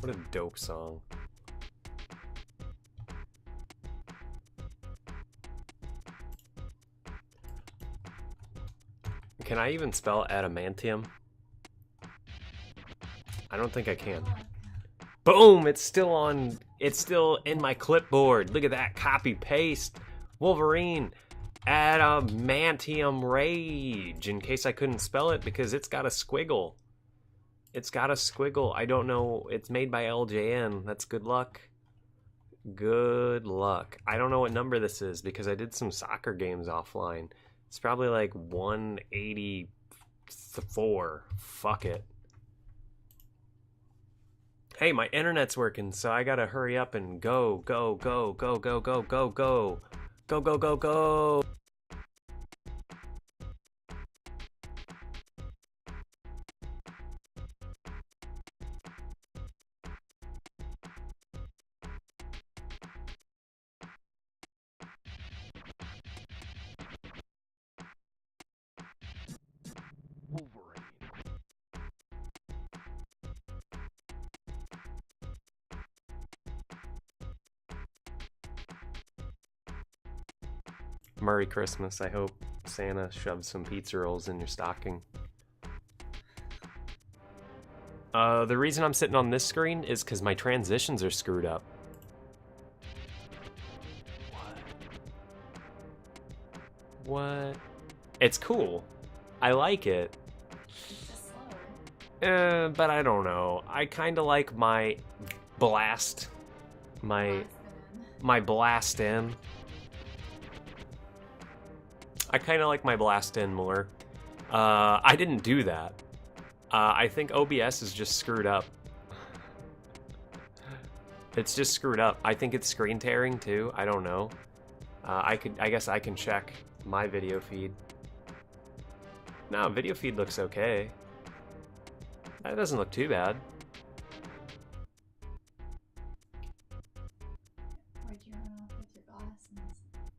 What a dope song. Can I even spell adamantium? I don't think I can. Boom! It's still on. It's still in my clipboard. Look at that. Copy paste. Wolverine Adamantium Rage. In case I couldn't spell it because it's got a squiggle. It's got a squiggle. I don't know. It's made by LJN. That's good luck. Good luck. I don't know what number this is because I did some soccer games offline. It's probably like 184. Fuck it. Hey, my internet's working, so I gotta hurry up and go, go, go, go, go, go, go, go. Go, go, go, go. Merry Christmas. I hope Santa shoves some pizza rolls in your stocking. The reason I'm sitting on this screen is because my transitions are screwed up. What? It's cool. I like it. But I don't know. I kind of like my blast. My blast in. I kind of like my blast in more. I didn't do that. I think OBS is just screwed up. It's just screwed up. I think it's screen tearing too. I don't know. I guess I can check my video feed. No, video feed looks okay. That doesn't look too bad. Where'd you run off with your glasses?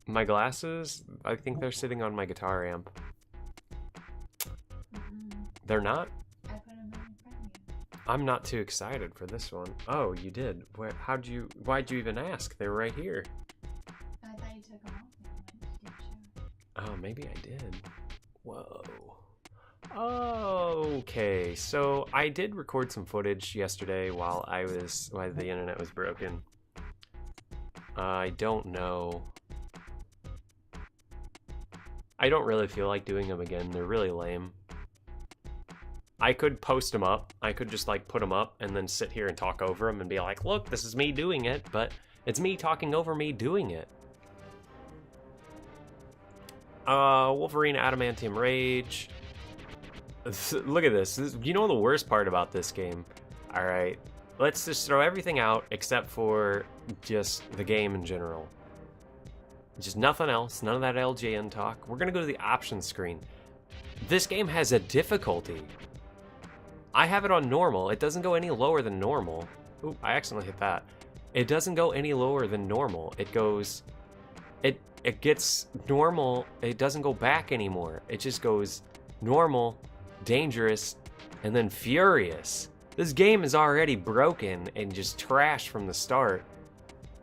My glasses? I think they're sitting on my guitar amp. They're not? I put them in front of you. I'm not too excited for this one. Oh, you did? Why'd you even ask? They were right here. I thought you took them off when you went to show. Oh, maybe I did. Whoa. Okay, so I did record some footage yesterday while the internet was broken. I don't know. I don't really feel like doing them again. They're really lame. I could post them up. I could just like put them up and then sit here and talk over them and be like, look, this is me doing it, but it's me talking over me doing it. Wolverine Adamantium Rage. Look at this. You know the worst part about this game? Alright, let's just throw everything out except for just the game in general. Just nothing else, none of that LJN talk. We're gonna go to the options screen. This game has a difficulty. I have it on normal. It doesn't go any lower than normal. Ooh, I accidentally hit that. It doesn't go any lower than normal. It goes... It gets normal. It doesn't go back anymore. It just goes normal, dangerous, and then furious. This game is already broken and just trash from the start.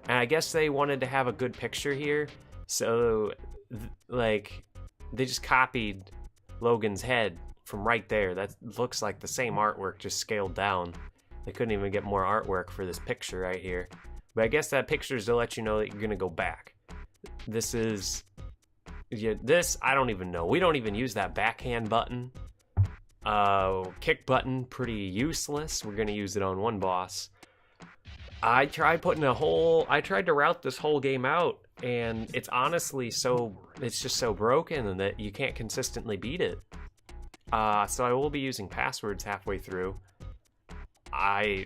And I guess they wanted to have a good picture here. So, like, they just copied Logan's head from right there. That looks like the same artwork, just scaled down. They couldn't even get more artwork for this picture right here. But I guess that picture is to let you know that you're going to go back. This is... Yeah, this, I don't even know. We don't even use that backhand button. Kick button, pretty useless. We're going to use it on one boss. I tried to route this whole game out, and it's honestly it's just so broken that you can't consistently beat it. So I will be using passwords halfway through. I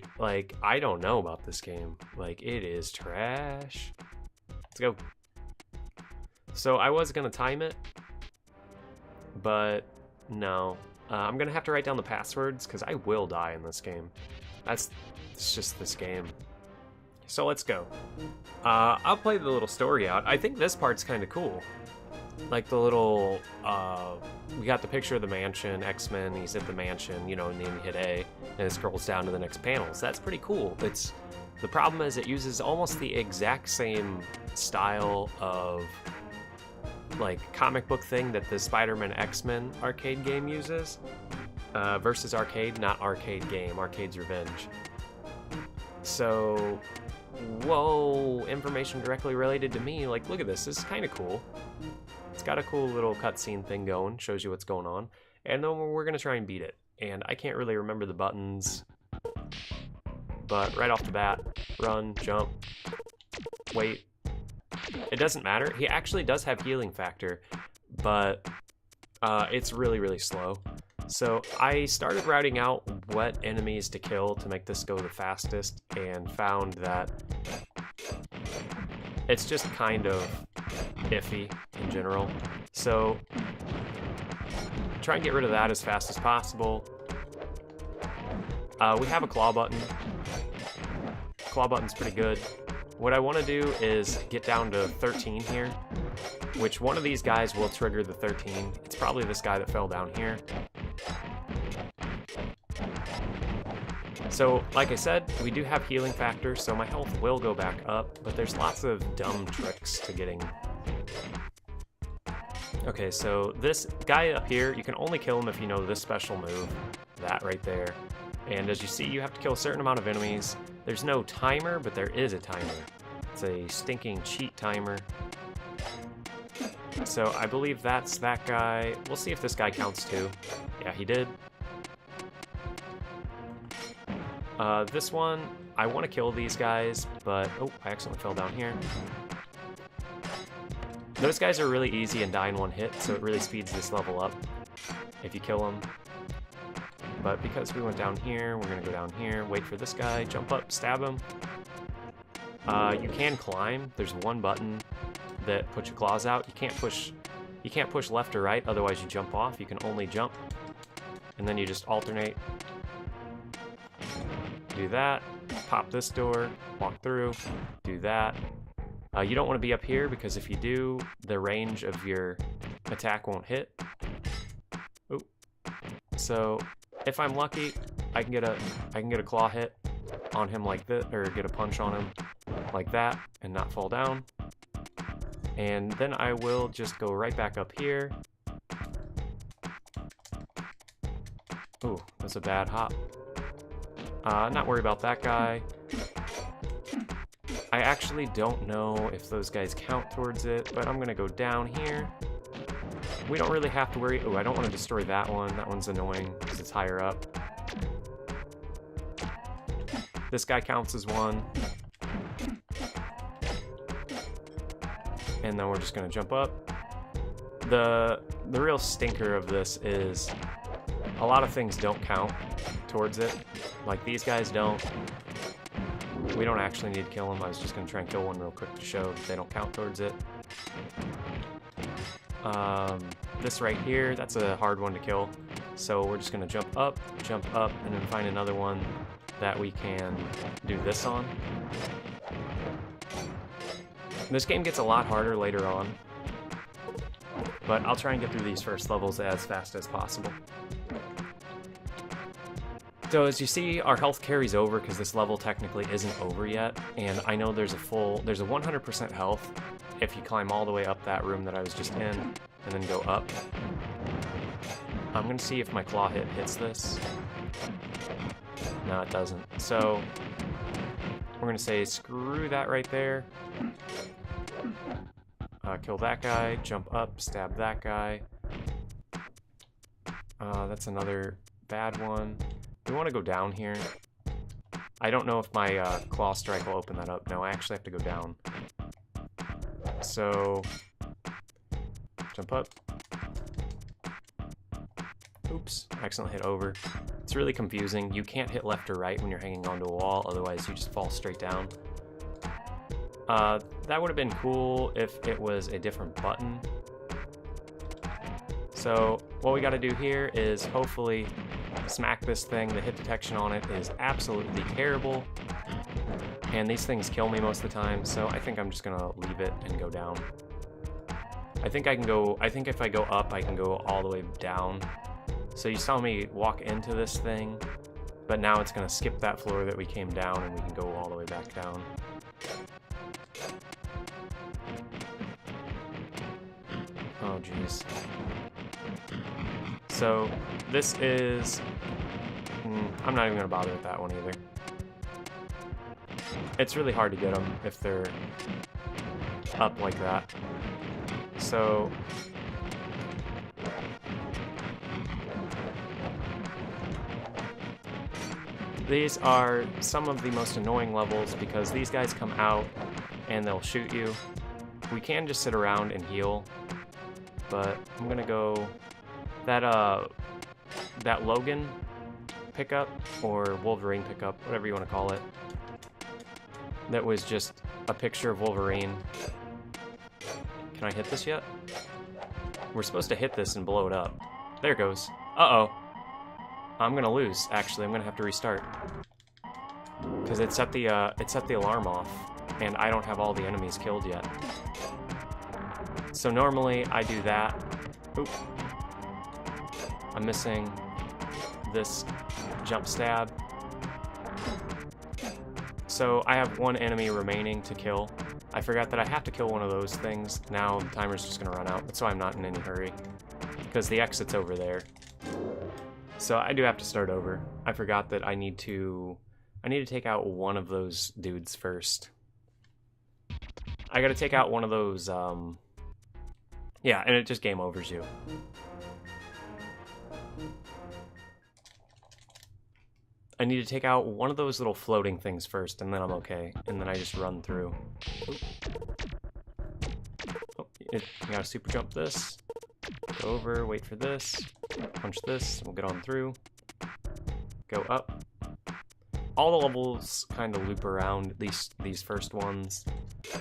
don't know about this game. Like, it is trash. Let's go. So I was gonna time it, but no. I'm gonna have to write down the passwords because I will die in this game. It's just this game. So let's go. I'll play the little story out. I think this part's kind of cool. like the little, we got the picture of the mansion, X-Men, he's at the mansion, you know, and then you hit A, and it scrolls down to the next panels. That's pretty cool. The problem is it uses almost the exact same style of, like, comic book thing that the Spider-Man X-Men arcade game uses, versus arcade, not arcade game, Arcade's Revenge. So, whoa, information directly related to me. Like, look at this. This is kind of cool. It's got a cool little cutscene thing going, shows you what's going on. And then we're going to try and beat it. And I can't really remember the buttons. But right off the bat, run, jump, wait. It doesn't matter. He actually does have healing factor, but it's really, really slow. So I started routing out what enemies to kill to make this go the fastest, and found that it's just kind of iffy in general. So try and get rid of that as fast as possible. We have a claw button. Claw button's pretty good. What I want to do is get down to 13 here, which one of these guys will trigger the 13. It's probably this guy that fell down here. So, like I said, we do have healing factor, so my health will go back up, but there's lots of dumb tricks to getting. Okay, so this guy up here, you can only kill him if you know this special move, that right there. And as you see, you have to kill a certain amount of enemies. There's no timer, but there is a timer. It's a stinking cheat timer. So I believe that's that guy. We'll see if this guy counts too. Yeah, he did. This one, I want to kill these guys, but... Oh, I accidentally fell down here. Those guys are really easy and die in one hit, so it really speeds this level up if you kill them. But because we went down here, we're going to go down here, wait for this guy, jump up, stab him. You can climb. There's one button that puts your claws out. You can't push left or right, otherwise you jump off. You can only jump. And then you just alternate. Do that, pop this door, walk through, do that. You don't want to be up here because if you do, the range of your attack won't hit. Ooh. So if I'm lucky, I can get a claw hit on him like this, or get a punch on him like that and not fall down. And then I will just go right back up here. Ooh, that's a bad hop. Not worry about that guy. I actually don't know if those guys count towards it, but I'm gonna go down here. We don't really have to worry. Oh, I don't want to destroy that one. That one's annoying because it's higher up. This guy counts as one. And then we're just gonna jump up. The real stinker of this is a lot of things don't count towards it. Like these guys don't. We don't actually need to kill them. I was just going to try and kill one real quick to show that they don't count towards it. This right here, that's a hard one to kill. So we're just going to jump up, and then find another one that we can do this on. This game gets a lot harder later on, but I'll try and get through these first levels as fast as possible. So as you see, our health carries over because this level technically isn't over yet, and I know there's a 100% health if you climb all the way up that room that I was just in, and then go up. I'm gonna see if my claw hit hits this. No, it doesn't. So we're gonna say screw that right there. Kill that guy, jump up, stab that guy. That's another bad one. We want to go down here. I don't know if my claw strike will open that up. No, I actually have to go down. So, jump up. Oops, I accidentally hit over. It's really confusing. You can't hit left or right when you're hanging onto a wall, otherwise you just fall straight down. That would have been cool if it was a different button. So, what we got to do here is hopefully smack this thing. The hit detection on it is absolutely terrible, and these things kill me most of the time, so I think I'm just gonna leave it and go down. I think if I go up, I can go all the way down. So you saw me walk into this thing, but now it's gonna skip that floor that we came down and we can go all the way back down. Oh jeez. So this is, I'm not even gonna bother with that one either. It's really hard to get them if they're up like that. So these are some of the most annoying levels because these guys come out and they'll shoot you. We can just sit around and heal, but I'm gonna go that Logan pickup or Wolverine pickup, whatever you want to call it. That was just a picture of Wolverine. Can I hit this yet? We're supposed to hit this and blow it up. There it goes. Uh-oh. I'm gonna lose, actually. I'm gonna have to restart. Because it set the alarm off, and I don't have all the enemies killed yet. So normally I do that. Oop. I'm missing this jump stab. So I have one enemy remaining to kill. I forgot that I have to kill one of those things. Now the timer's just gonna run out. That's why I'm not in any hurry. Because the exit's over there. So I do have to start over. I forgot that I need to take out one of those dudes first. I gotta take out one of those, yeah, and it just game overs you. I need to take out one of those little floating things first, and then I'm okay. And then I just run through. Oh, you gotta super jump this. Go over, wait for this. Punch this, we'll get on through. Go up. All the levels kind of loop around, at least these first ones.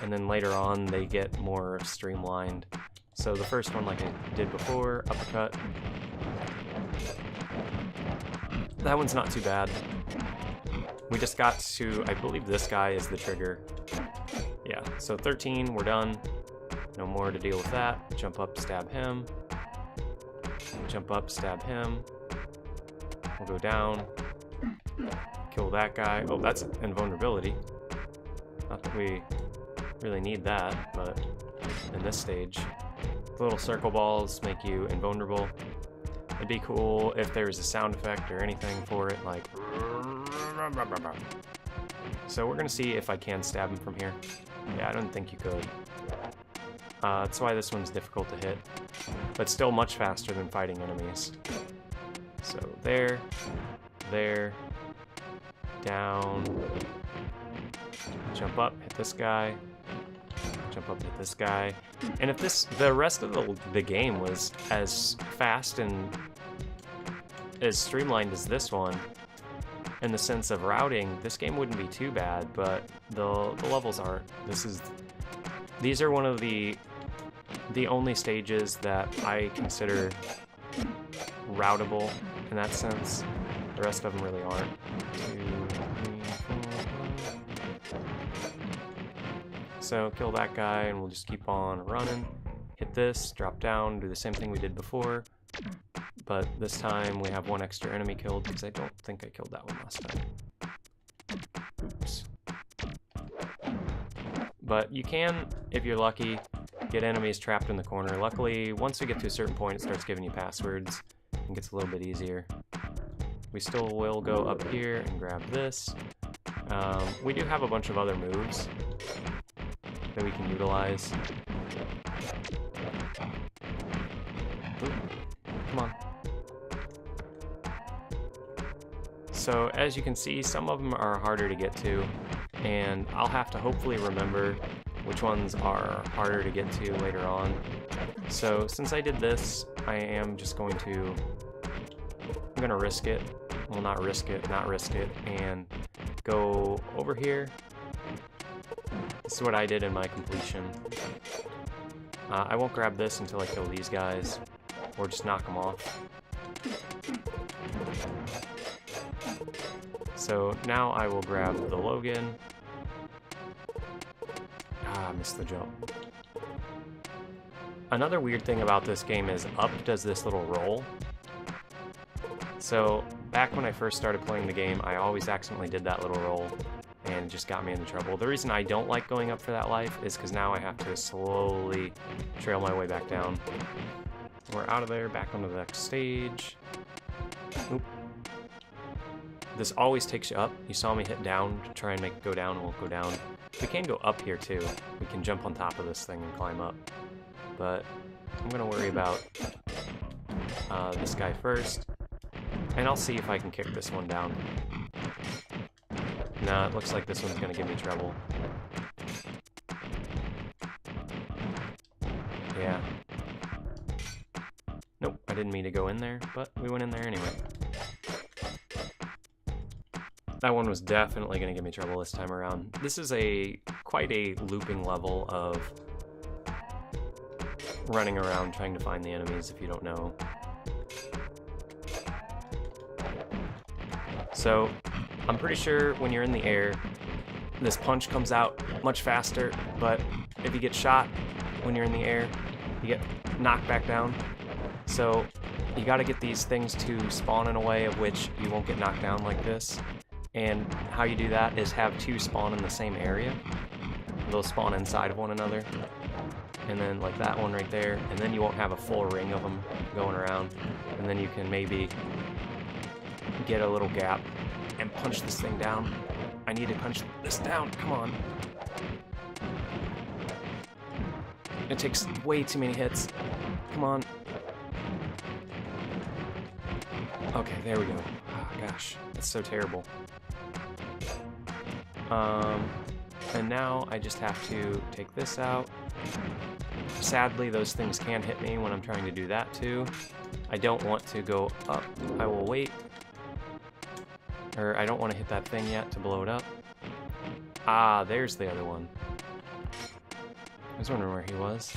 And then later on, they get more streamlined. So the first one, like I did before, uppercut. That one's not too bad. We just got to, I believe this guy is the trigger. Yeah, so 13, we're done. No more to deal with that. Jump up, stab him. Jump up, stab him. We'll go down. Kill that guy. Oh, that's invulnerability. Not that we really need that, but in this stage. The little circle balls make you invulnerable. It'd be cool if there was a sound effect or anything for it, like... So we're gonna see if I can stab him from here. Yeah, I don't think you could. That's why this one's difficult to hit, but still much faster than fighting enemies. So there, down, jump up, hit this guy, jump up, hit this guy. And if the rest of the game was as fast and as streamlined as this one, in the sense of routing, this game wouldn't be too bad, but the levels aren't. These are one of the only stages that I consider routable in that sense. The rest of them really aren't. 2, 3, 4. So kill that guy and we'll just keep on running. Hit this, drop down, do the same thing we did before. But this time we have one extra enemy killed because I don't think I killed that one last time. Oops. But you can, if you're lucky, get enemies trapped in the corner. Luckily, once we get to a certain point, it starts giving you passwords and gets a little bit easier. We still will go up here and grab this. We do have a bunch of other moves that we can utilize. Ooh, come on. So as you can see, some of them are harder to get to, and I'll have to hopefully remember which ones are harder to get to later on. So since I did this, I am just going to, I'm gonna risk it. Well, not risk it, and go over here. This is what I did in my completion. I won't grab this until I kill these guys, or just knock them off. So now I will grab the Logan. I missed the jump. Another weird thing about this game is up does this little roll. So back when I first started playing the game, I always accidentally did that little roll and it just got me into trouble. The reason I don't like going up for that life is because now I have to slowly trail my way back down. We're out of there, back onto the next stage. Oop. This always takes you up. You saw me hit down to try and make it go down, it won't go down. We can go up here too. We can jump on top of this thing and climb up. But I'm gonna worry about this guy first. And I'll see if I can kick this one down. Nah, it looks like this one's gonna give me trouble. Yeah. Nope, I didn't mean to go in there, but we went in there anyway. That one was definitely gonna give me trouble this time around. This is quite a looping level of running around trying to find the enemies if you don't know. So, I'm pretty sure when you're in the air, this punch comes out much faster, but if you get shot when you're in the air, you get knocked back down. So, you gotta get these things to spawn in a way of which you won't get knocked down like this. And how you do that is have two spawn in the same area. They'll spawn inside of one another. And then like that one right there, and then you won't have a full ring of them going around. And then you can maybe get a little gap and punch this thing down. I need to punch this down, come on. It takes way too many hits. Come on. Okay, there we go. Oh, gosh, that's so terrible. And now I just have to take this out. Sadly, those things can hit me when I'm trying to do that too. I don't want to go up. I will wait. Or I don't want to hit that thing yet to blow it up. Ah, there's the other one. I was wondering where he was.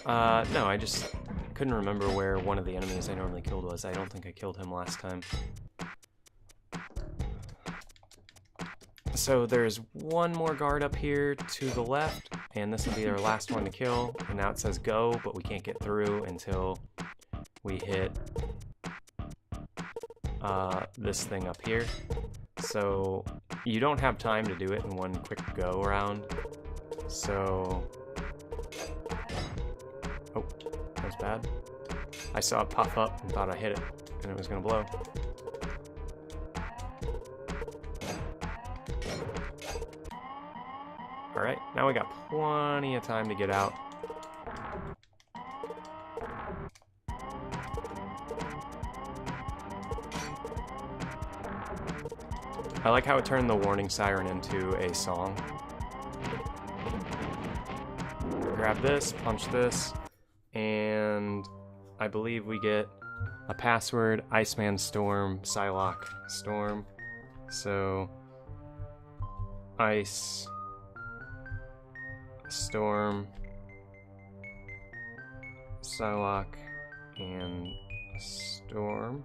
No, I just couldn't remember where one of the enemies I normally killed was. I don't think I killed him last time. So there's one more guard up here to the left, and this will be our last one to kill. And now it says go, but we can't get through until we hit this thing up here. So you don't have time to do it in one quick go around. So, oh, that was bad. I saw it pop up and thought I hit it, and it was gonna blow. Alright, now we got plenty of time to get out. I like how it turned the warning siren into a song. Grab this, punch this, and I believe we get a password, Iceman Storm, Psylocke Storm. So, Ice Storm, Psylocke, and Storm.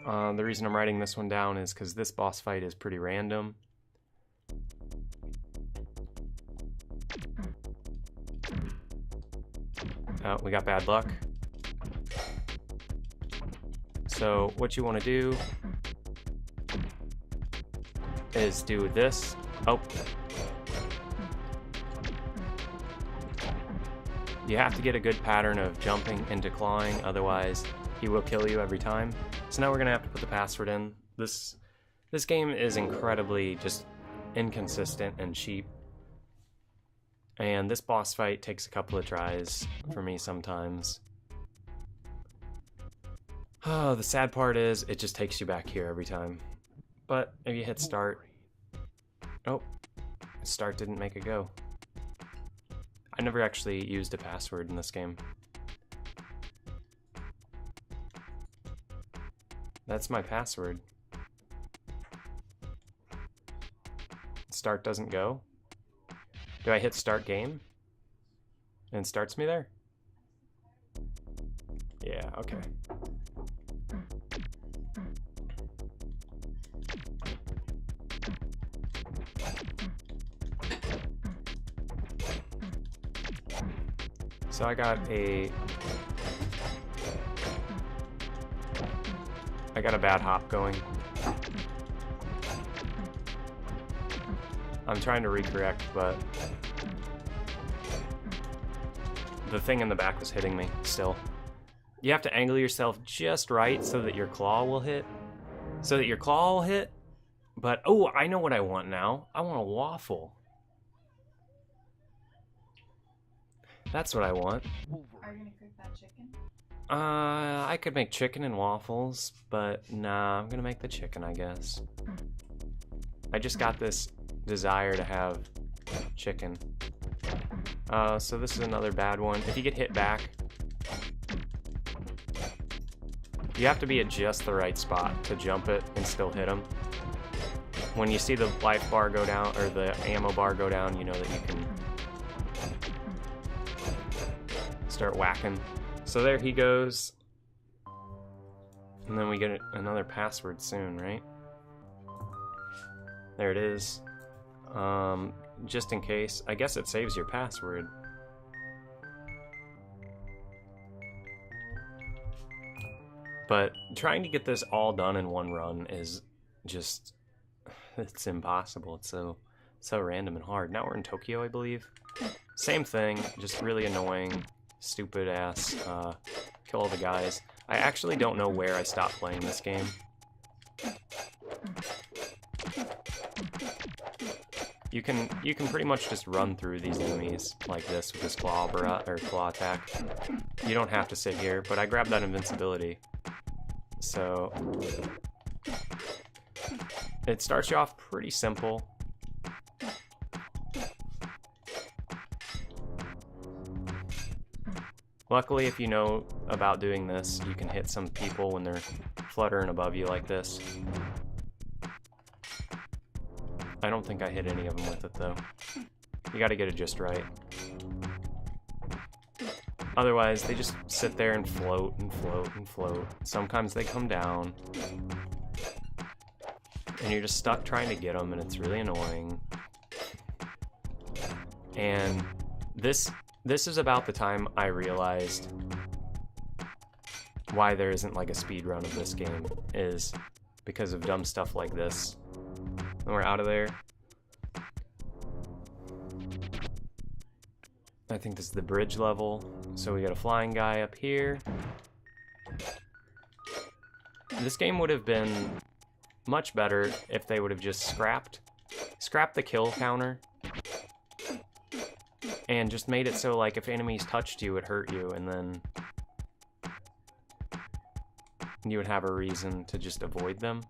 The reason I'm writing this one down is because this boss fight is pretty random. Oh, we got bad luck. So what you want to do is do this. Oh. You have to get a good pattern of jumping and declawing, otherwise he will kill you every time. So now we're gonna have to put the password in. This game is incredibly just inconsistent and cheap. And this boss fight takes a couple of tries for me sometimes. Oh, the sad part is it just takes you back here every time. But if you hit start, oh, start didn't make it go. I never actually used a password in this game. That's my password. Start doesn't go. Do I hit start game? And it starts me there? Yeah, okay. So I got a bad hop going. I'm trying to recorrect, but the thing in the back was hitting me still. You have to angle yourself just right so that your claw will hit. But, oh, I know what I want now. I want a waffle. That's what I want. Are you gonna cook that chicken? I could make chicken and waffles, but nah, I'm gonna make the chicken, I guess. I just got this desire to have chicken. So this is another bad one. If you get hit back, you have to be at just the right spot to jump it and still hit them. When you see the life bar go down, or the ammo bar go down, you know that you can start whacking. So there he goes. And then we get another password soon, right? There it is. Just in case. I guess it saves your password. But trying to get this all done in one run is just... it's impossible. It's so random and hard. Now we're in Tokyo, I believe. Same thing, just really annoying, stupid ass, kill all the guys. I actually don't know where I stopped playing this game. You can pretty much just run through these enemies like this with this claw attack. You don't have to sit here, but I grabbed that invincibility. So it starts you off pretty simple. Luckily, if you know about doing this, you can hit some people when they're fluttering above you like this. I don't think I hit any of them with it, though. You gotta get it just right. Otherwise, they just sit there and float and float and float. Sometimes they come down. And you're just stuck trying to get them, and it's really annoying. And this is about the time I realized why there isn't like a speed run of this game, is because of dumb stuff like this. And we're out of there. I think this is the bridge level. So we got a flying guy up here. This game would have been much better if they would have just scrapped the kill counter and just made it so like if enemies touched you, it hurt you, and then you would have a reason to just avoid them.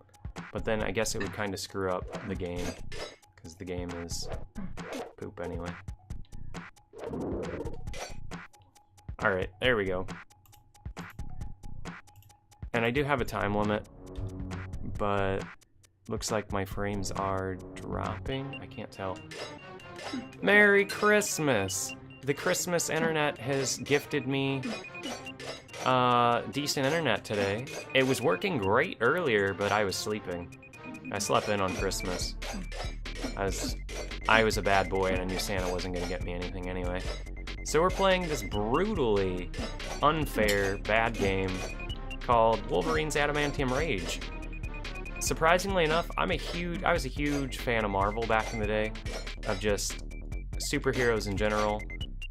But then I guess it would kind of screw up the game, because the game is poop anyway. Alright, there we go. And I do have a time limit, but looks like my frames are dropping. I can't tell. Merry Christmas! The Christmas internet has gifted me decent internet today. It was working great earlier, but I was sleeping. I slept in on Christmas. I was a bad boy, and I knew Santa wasn't going to get me anything anyway. So we're playing this brutally unfair, bad game called Wolverine's Adamantium Rage. Surprisingly enough, I was a huge fan of Marvel back in the day, of just superheroes in general,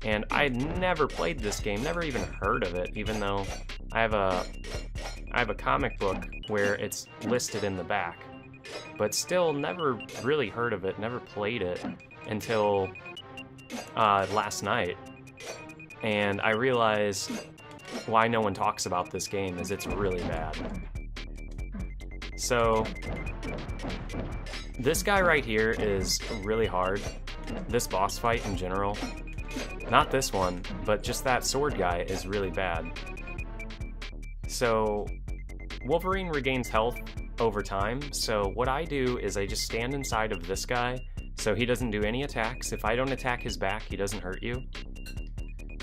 and I had never played this game, never even heard of it, even though I have a comic book where it's listed in the back, but still never really heard of it, never played it until last night, and I realized why no one talks about this game is it's really bad. So this guy right here is really hard. This boss fight in general, not this one, but just that sword guy is really bad. So Wolverine regains health over time, so what I do is I just stand inside of this guy so he doesn't do any attacks. If I don't attack his back, he doesn't hurt you.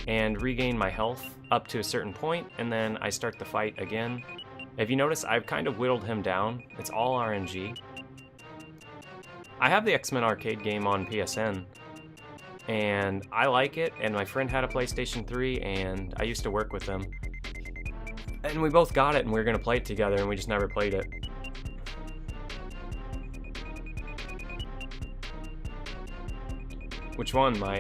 And regain my health up to a certain point, and then I start the fight again. If you notice, I've kind of whittled him down. It's all RNG. I have the X-Men arcade game on PSN, and I like it, and my friend had a PlayStation 3, and I used to work with them. And we both got it, and we were going to play it together, and we just never played it. Which one? My,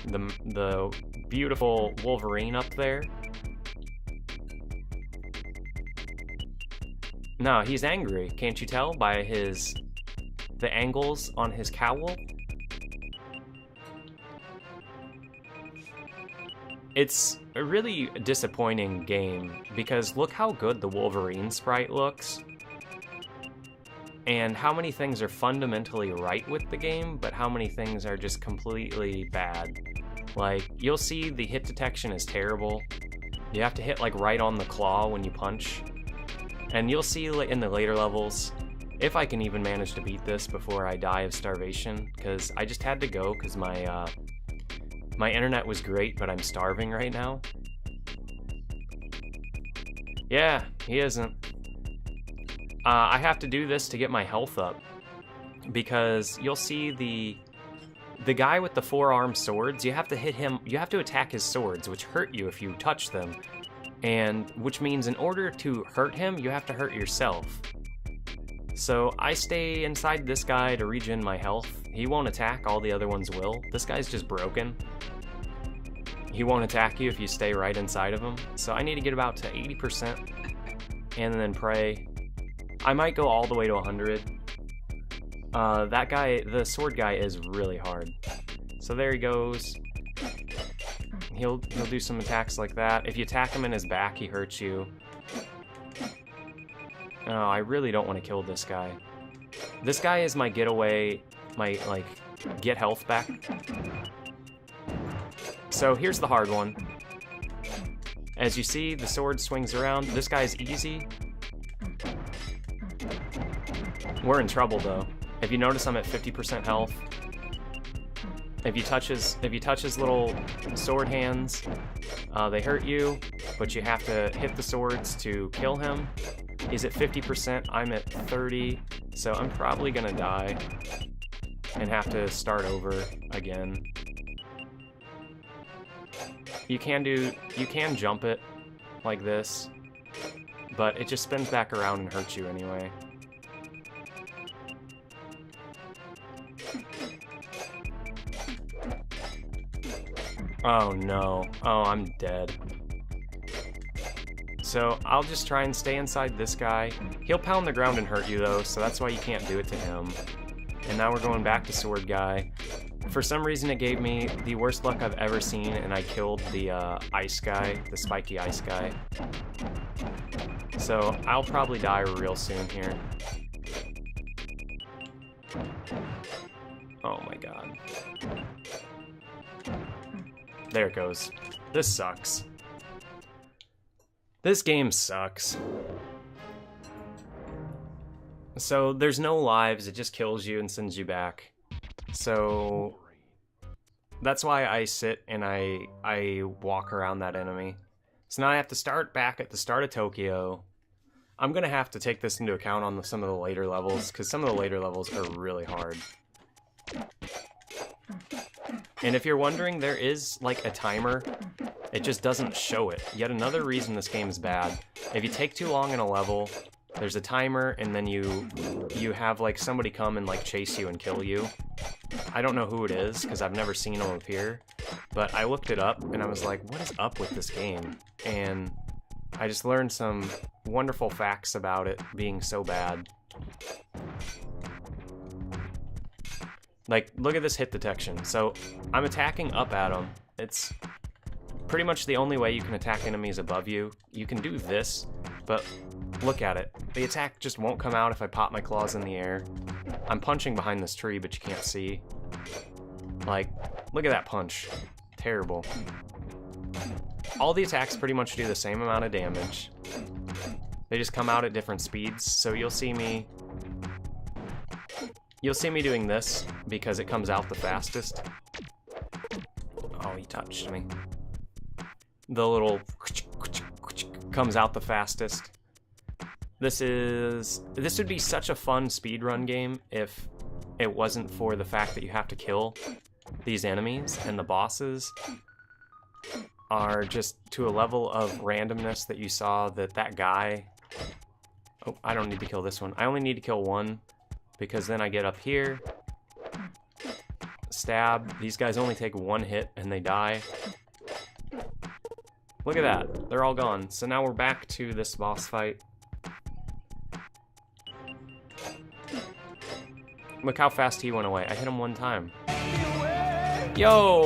the beautiful Wolverine up there? No, he's angry. Can't you tell by the angles on his cowl? It's a really disappointing game because look how good the Wolverine sprite looks. And how many things are fundamentally right with the game, but how many things are just completely bad. Like, you'll see the hit detection is terrible. You have to hit like right on the claw when you punch. And you'll see in the later levels, if I can even manage to beat this before I die of starvation, because I just had to go because my internet was great, but I'm starving right now. Yeah, he isn't. I have to do this to get my health up, because you'll see the guy with the four-armed swords, you have to hit him, you have to attack his swords, which hurt you if you touch them, and which means in order to hurt him, you have to hurt yourself. So I stay inside this guy to regen my health. He won't attack, all the other ones will. This guy's just broken. He won't attack you if you stay right inside of him. So I need to get about to 80% and then pray. I might go all the way to 100. That guy, the sword guy, is really hard. So there he goes. He'll do some attacks like that. If you attack him in his back, he hurts you. Oh, I really don't want to kill this guy. This guy is my getaway, my, like, get health back. So here's the hard one. As you see, the sword swings around. This guy's easy. We're in trouble, though. If you notice, I'm at 50% health. If you touch his little sword hands, they hurt you, but you have to hit the swords to kill him. He's at 50%, I'm at 30, so I'm probably gonna die and have to start over again. You can jump it like this, but it just spins back around and hurts you anyway. Oh no. Oh, I'm dead. So I'll just try and stay inside this guy. He'll pound the ground and hurt you though, so that's why you can't do it to him. And now we're going back to sword guy. For some reason it gave me the worst luck I've ever seen, and I killed the ice guy, the spiky ice guy. So I'll probably die real soon here. Oh my god. There it goes. This sucks. This game sucks. So there's no lives, it just kills you and sends you back. So that's why I sit and I walk around that enemy. So now I have to start back at the start of Tokyo. I'm gonna have to take this into account on some of the later levels, because some of the later levels are really hard. And if you're wondering, there is like a timer. It just doesn't show it. Yet another reason this game is bad. If you take too long in a level, there's a timer, and then you have like somebody come and like chase you and kill you. I don't know who it is, because I've never seen them appear. But I looked it up, and I was like, what is up with this game? And I just learned some wonderful facts about it being so bad. Like, look at this hit detection. So, I'm attacking up at him. It's pretty much the only way you can attack enemies above you. You can do this, but look at it. The attack just won't come out if I pop my claws in the air. I'm punching behind this tree, but you can't see. Like, look at that punch. Terrible. All the attacks pretty much do the same amount of damage. They just come out at different speeds, so you'll see me doing this because it comes out the fastest. Oh, he touched me. The little comes out the fastest. This would be such a fun speedrun game if it wasn't for the fact that you have to kill these enemies and the bosses are just to a level of randomness that you saw that guy... Oh, I don't need to kill this one. I only need to kill one, because then I get up here, stab. These guys only take one hit and they die. Look at that. They're all gone. So now we're back to this boss fight. Look how fast he went away. I hit him one time. Yo!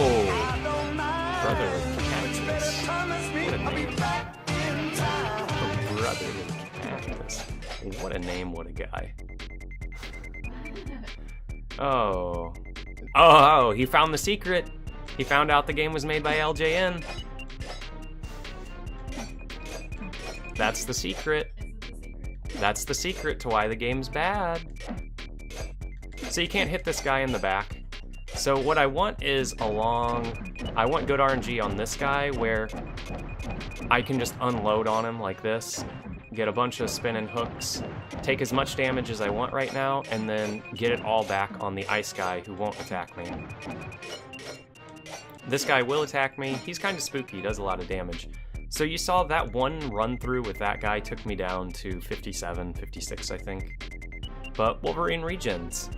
Brother Cactus. What a name. Brother Cactus. What a name, what a guy. Oh. Oh, he found the secret. He found out the game was made by LJN. That's the secret. That's the secret to why the game's bad. So you can't hit this guy in the back. So what I want is I want good RNG on this guy where I can just unload on him like this, get a bunch of spinning hooks, take as much damage as I want right now, and then get it all back on the ice guy who won't attack me. This guy will attack me. He's kind of spooky, does a lot of damage. So you saw that one run through with that guy took me down to 57, 56, I think. But Wolverine regens.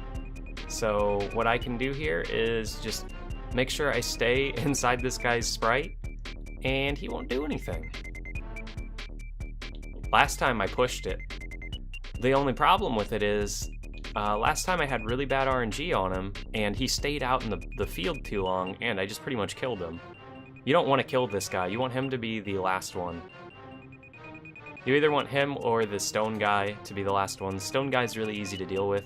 So what I can do here is just make sure I stay inside this guy's sprite, and he won't do anything. Last time I pushed it. The only problem with it is, last time I had really bad RNG on him, and he stayed out in the field too long, and I just pretty much killed him. You don't want to kill this guy. You want him to be the last one. You either want him or the stone guy to be the last one. The stone guy's really easy to deal with.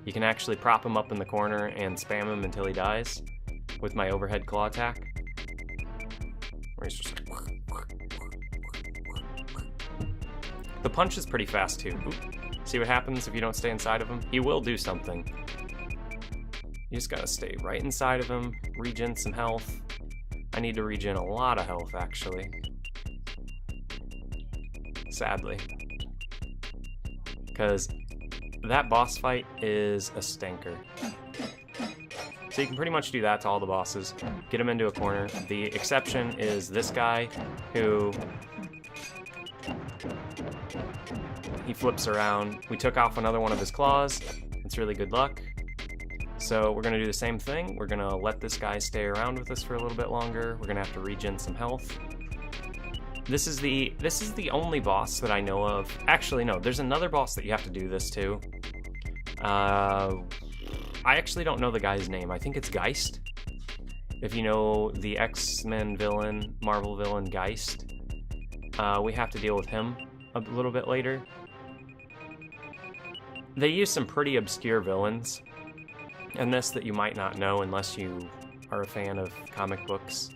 You can actually prop him up in the corner and spam him until he dies with my overhead claw attack. Where he's just like... The punch is pretty fast too. Oop. See what happens if you don't stay inside of him? He will do something. You just gotta stay right inside of him, regen some health. I need to regen a lot of health, actually. Sadly. Because that boss fight is a stinker. So you can pretty much do that to all the bosses. Get them into a corner. The exception is this guy, who... he flips around. We took off another one of his claws. It's really good luck. So we're going to do the same thing. We're going to let this guy stay around with us for a little bit longer. We're going to have to regen some health. This is the only boss that I know of. Actually, no, there's another boss that you have to do this to. I actually don't know the guy's name. I think it's Geist. If you know the X-Men villain, Marvel villain Geist. We have to deal with him a little bit later. They use some pretty obscure villains in this that you might not know unless you are a fan of comic books.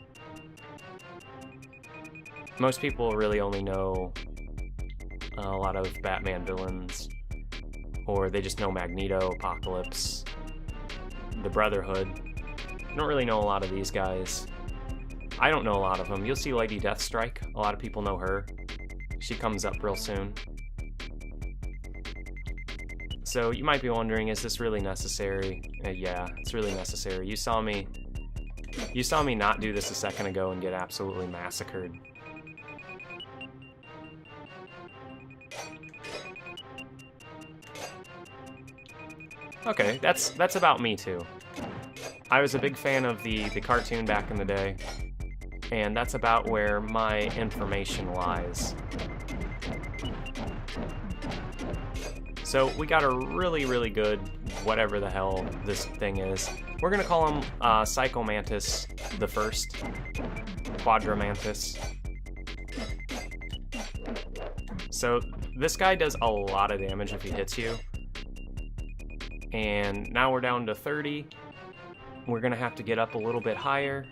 Most people really only know a lot of Batman villains, or they just know Magneto, Apocalypse, the Brotherhood. I don't really know a lot of these guys. I don't know a lot of them. You'll see Lady Deathstrike. A lot of people know her. She comes up real soon. So you might be wondering, is this really necessary? Yeah, it's really necessary. You saw me not do this a second ago and get absolutely massacred. Okay, that's about me too. I was a big fan of the cartoon back in the day, and that's about where my information lies. So we got a really, really good whatever the hell this thing is. We're gonna call him Psychomantis the First. Quadramantis. So this guy does a lot of damage if he hits you. And now we're down to 30. We're gonna have to get up a little bit higher.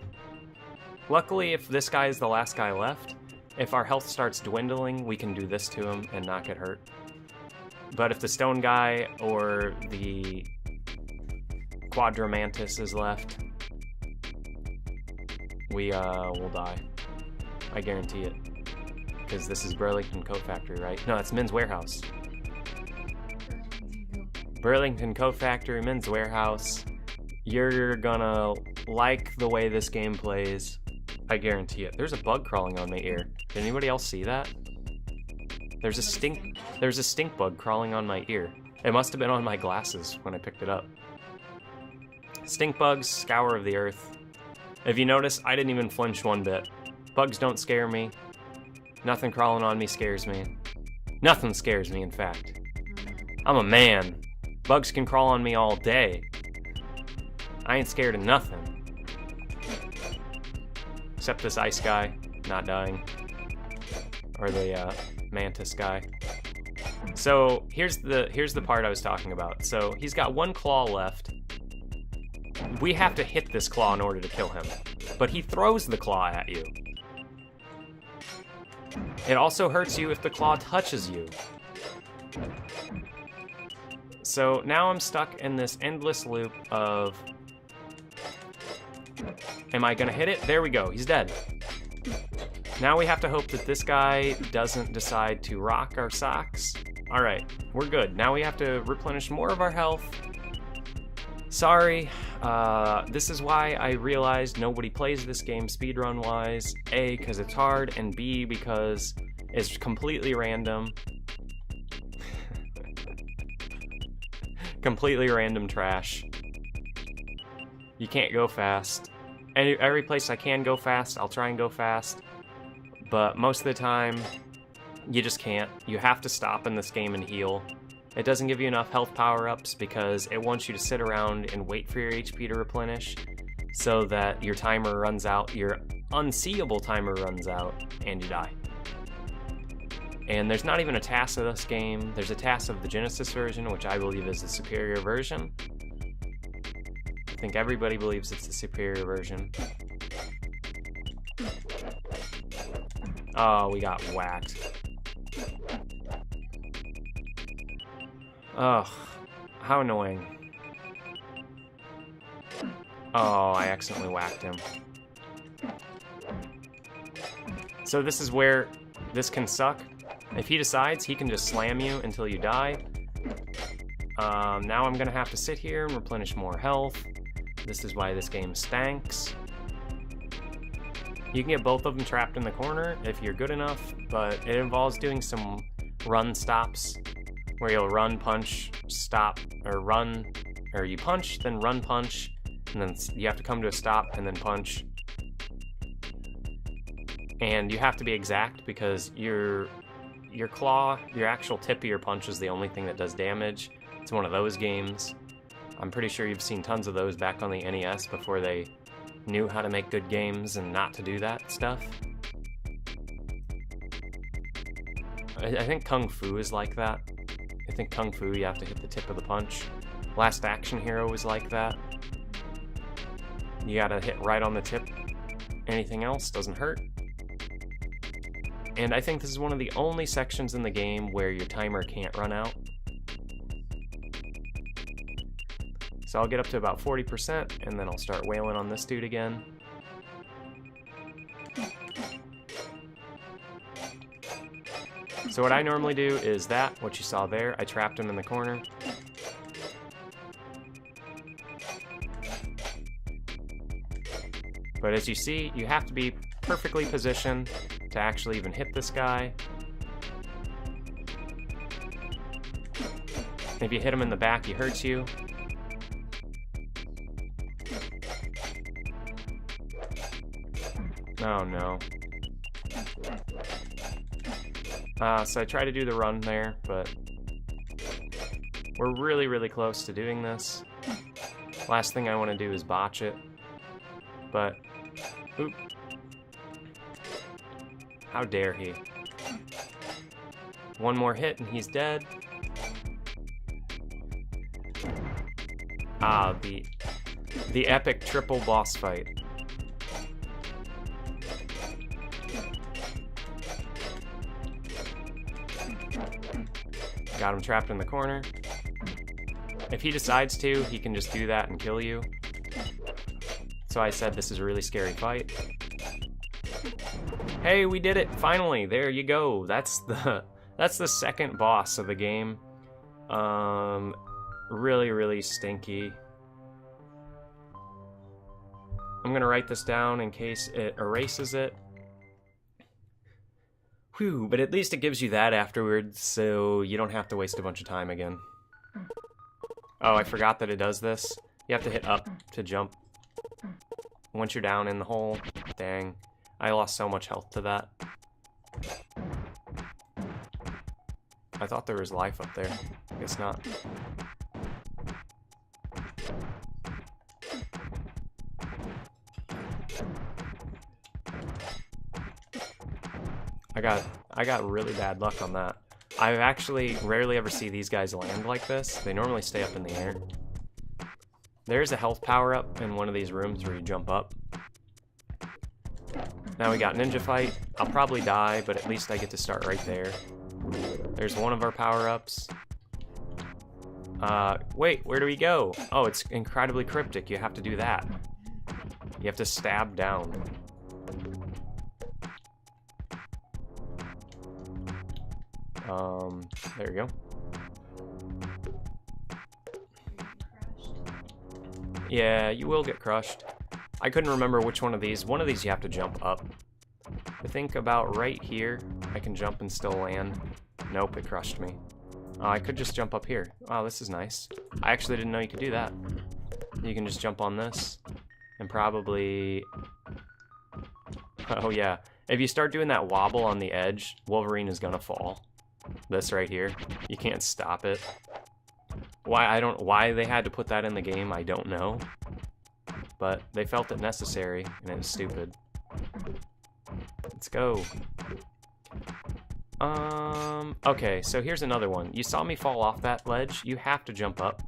Luckily, if this guy is the last guy left, if our health starts dwindling, we can do this to him and not get hurt. But if the stone guy or the Quadramantis is left, we will die. I guarantee it. Because this is Burlington Coat Factory, right? No, it's Men's Warehouse. Burlington Coat Factory, Men's Warehouse. You're gonna like the way this game plays, I guarantee it. There's a bug crawling on my ear. Did anybody else see that? There's a stink bug crawling on my ear. It must have been on my glasses when I picked it up. Stink bugs, scour of the earth. If you notice, I didn't even flinch one bit. Bugs don't scare me. Nothing crawling on me scares me. Nothing scares me, in fact. I'm a man. Bugs can crawl on me all day. I ain't scared of nothing. Except this ice guy, not dying. Or the mantis guy. So here's the part I was talking about. So he's got one claw left. We have to hit this claw in order to kill him. But he throws the claw at you. It also hurts you if the claw touches you. So now I'm stuck in this endless loop of... Am I gonna hit it? There we go, he's dead. Now we have to hope that this guy doesn't decide to rock our socks. Alright, we're good. Now we have to replenish more of our health. Sorry, this is why I realized nobody plays this game speedrun-wise. A, because it's hard, and B, because it's completely random. Completely random trash. You can't go fast. Every place I can go fast, I'll try and go fast. But most of the time, you just can't. You have to stop in this game and heal. It doesn't give you enough health power-ups because it wants you to sit around and wait for your HP to replenish so that your timer runs out, your unseeable timer runs out, and you die. And there's not even a TAS of this game. There's a TAS of the Genesis version, which I believe is the superior version. I think everybody believes it's the superior version. Oh, we got whacked. Ugh, how annoying. Oh, I accidentally whacked him. So this is where this can suck. If he decides, he can just slam you until you die. Now I'm gonna have to sit here and replenish more health. This is why this game stanks. You can get both of them trapped in the corner if you're good enough, but it involves doing some run stops where you'll run, punch, stop, or run, or you punch, then run, punch, and then you have to come to a stop and then punch. And you have to be exact because your claw, your actual tip of your punch is the only thing that does damage. It's one of those games. I'm pretty sure you've seen tons of those back on the NES before they knew how to make good games and not to do that stuff. I think Kung Fu is like that. I think Kung Fu, you have to hit the tip of the punch. Last Action Hero is like that. You gotta hit right on the tip. Anything else doesn't hurt. And I think this is one of the only sections in the game where your timer can't run out. So I'll get up to about 40%, and then I'll start wailing on this dude again. So what I normally do is that, what you saw there, I trapped him in the corner. But as you see, you have to be perfectly positioned to actually even hit this guy. If you hit him in the back, he hurts you. Oh no. So I try to do the run there, but we're really, really close to doing this. Last thing I want to do is botch it. But, oop. How dare he? One more hit and he's dead. Ah, the epic triple boss fight. Got him trapped in the corner. If he decides to, he can just do that and kill you. So I said this is a really scary fight. Hey, we did it! Finally! There you go. That's the second boss of the game. Really, really stinky. I'm gonna write this down in case it erases it. Whew, but at least it gives you that afterwards, so you don't have to waste a bunch of time again. Oh, I forgot that it does this. You have to hit up to jump. Once you're down in the hole, dang. I lost so much health to that. I thought there was life up there. Guess not. I got really bad luck on that. I actually rarely ever see these guys land like this. They normally stay up in the air. There's a health power-up in one of these rooms where you jump up. Now we got ninja fight. I'll probably die, but at least I get to start right there. There's one of our power-ups. Wait, where do we go? Oh, it's incredibly cryptic. You have to do that. You have to stab down. There you go. Yeah, you will get crushed. I couldn't remember which one of these. One of these you have to jump up. I think about right here, I can jump and still land. Nope, it crushed me. I could just jump up here. Oh, this is nice. I actually didn't know you could do that. You can just jump on this and probably... Oh yeah, if you start doing that wobble on the edge, Wolverine is gonna fall. This right here, you can't stop it. Why they had to put that in the game, I don't know. But they felt it necessary, and it was stupid. Let's go. Okay, so here's another one. You saw me fall off that ledge. You have to jump up.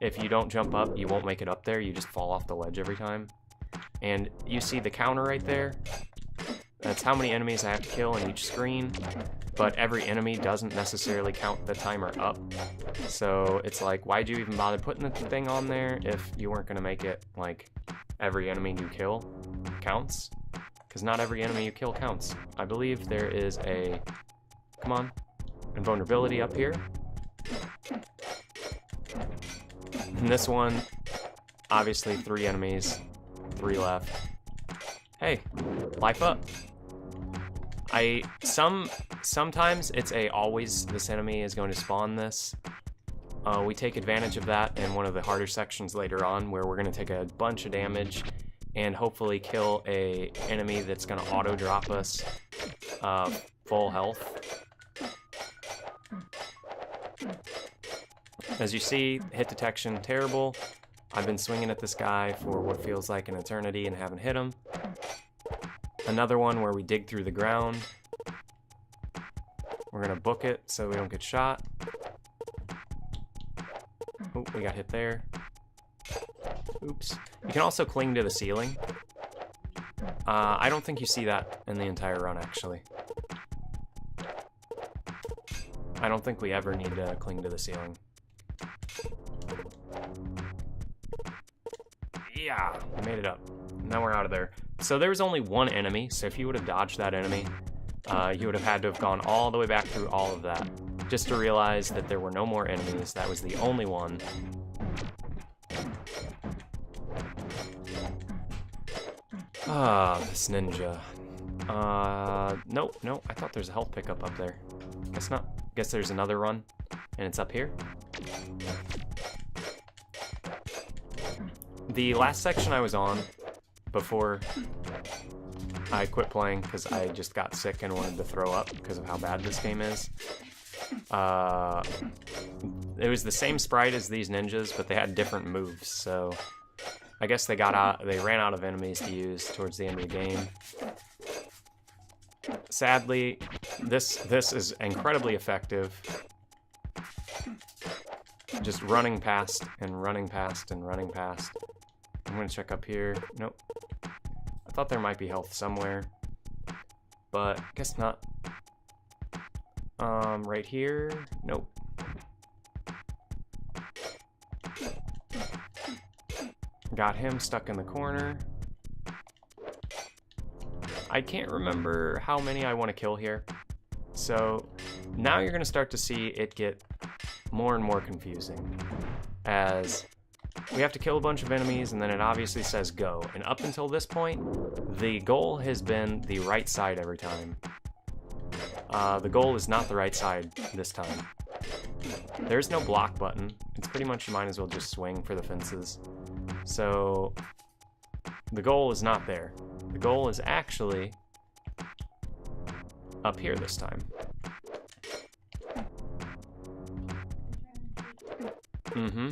If you don't jump up, you won't make it up there. You just fall off the ledge every time. And you see the counter right there? That's how many enemies I have to kill in each screen. But every enemy doesn't necessarily count the timer up. So it's like, why'd you even bother putting the thing on there if you weren't gonna make it like every enemy you kill counts? Because not every enemy you kill counts. I believe there is a, come on, invulnerability up here. And this one, obviously 3 enemies, 3 left. Hey, life up. Sometimes it's a always this enemy is going to spawn this. We take advantage of that in one of the harder sections later on where we're going to take a bunch of damage and hopefully kill a enemy that's going to auto drop us full health. As you see, hit detection terrible. I've been swinging at this guy for what feels like an eternity and haven't hit him. Another one where we dig through the ground. We're gonna book it so we don't get shot. Oh, we got hit there. Oops. You can also cling to the ceiling. I don't think you see that in the entire run, actually. I don't think we ever need to cling to the ceiling. Yeah, we made it up. Now we're out of there. So there was only one enemy, so if you would have dodged that enemy, you would have had to have gone all the way back through all of that, just to realize that there were no more enemies. That was the only one. Ah, this ninja. Nope, I thought there's a health pickup up there. Guess not. Guess there's another run, and it's up here. The last section I was on before I quit playing because I just got sick and wanted to throw up because of how bad this game is. It was the same sprite as these ninjas, but they had different moves, so I guess they ran out of enemies to use towards the end of the game. Sadly, this is incredibly effective. Just running past and running past and running past. I'm gonna check up here. Nope. I thought there might be health somewhere, but guess not. Right here. Nope. Got him stuck in the corner. I can't remember how many I want to kill here. So now you're gonna start to see it get more and more confusing as we have to kill a bunch of enemies, and then it obviously says go. And up until this point, the goal has been the right side every time. The goal is not the right side this time. There's no block button. It's pretty much you might as well just swing for the fences. So the goal is not there. The goal is actually up here this time. Mm-hmm.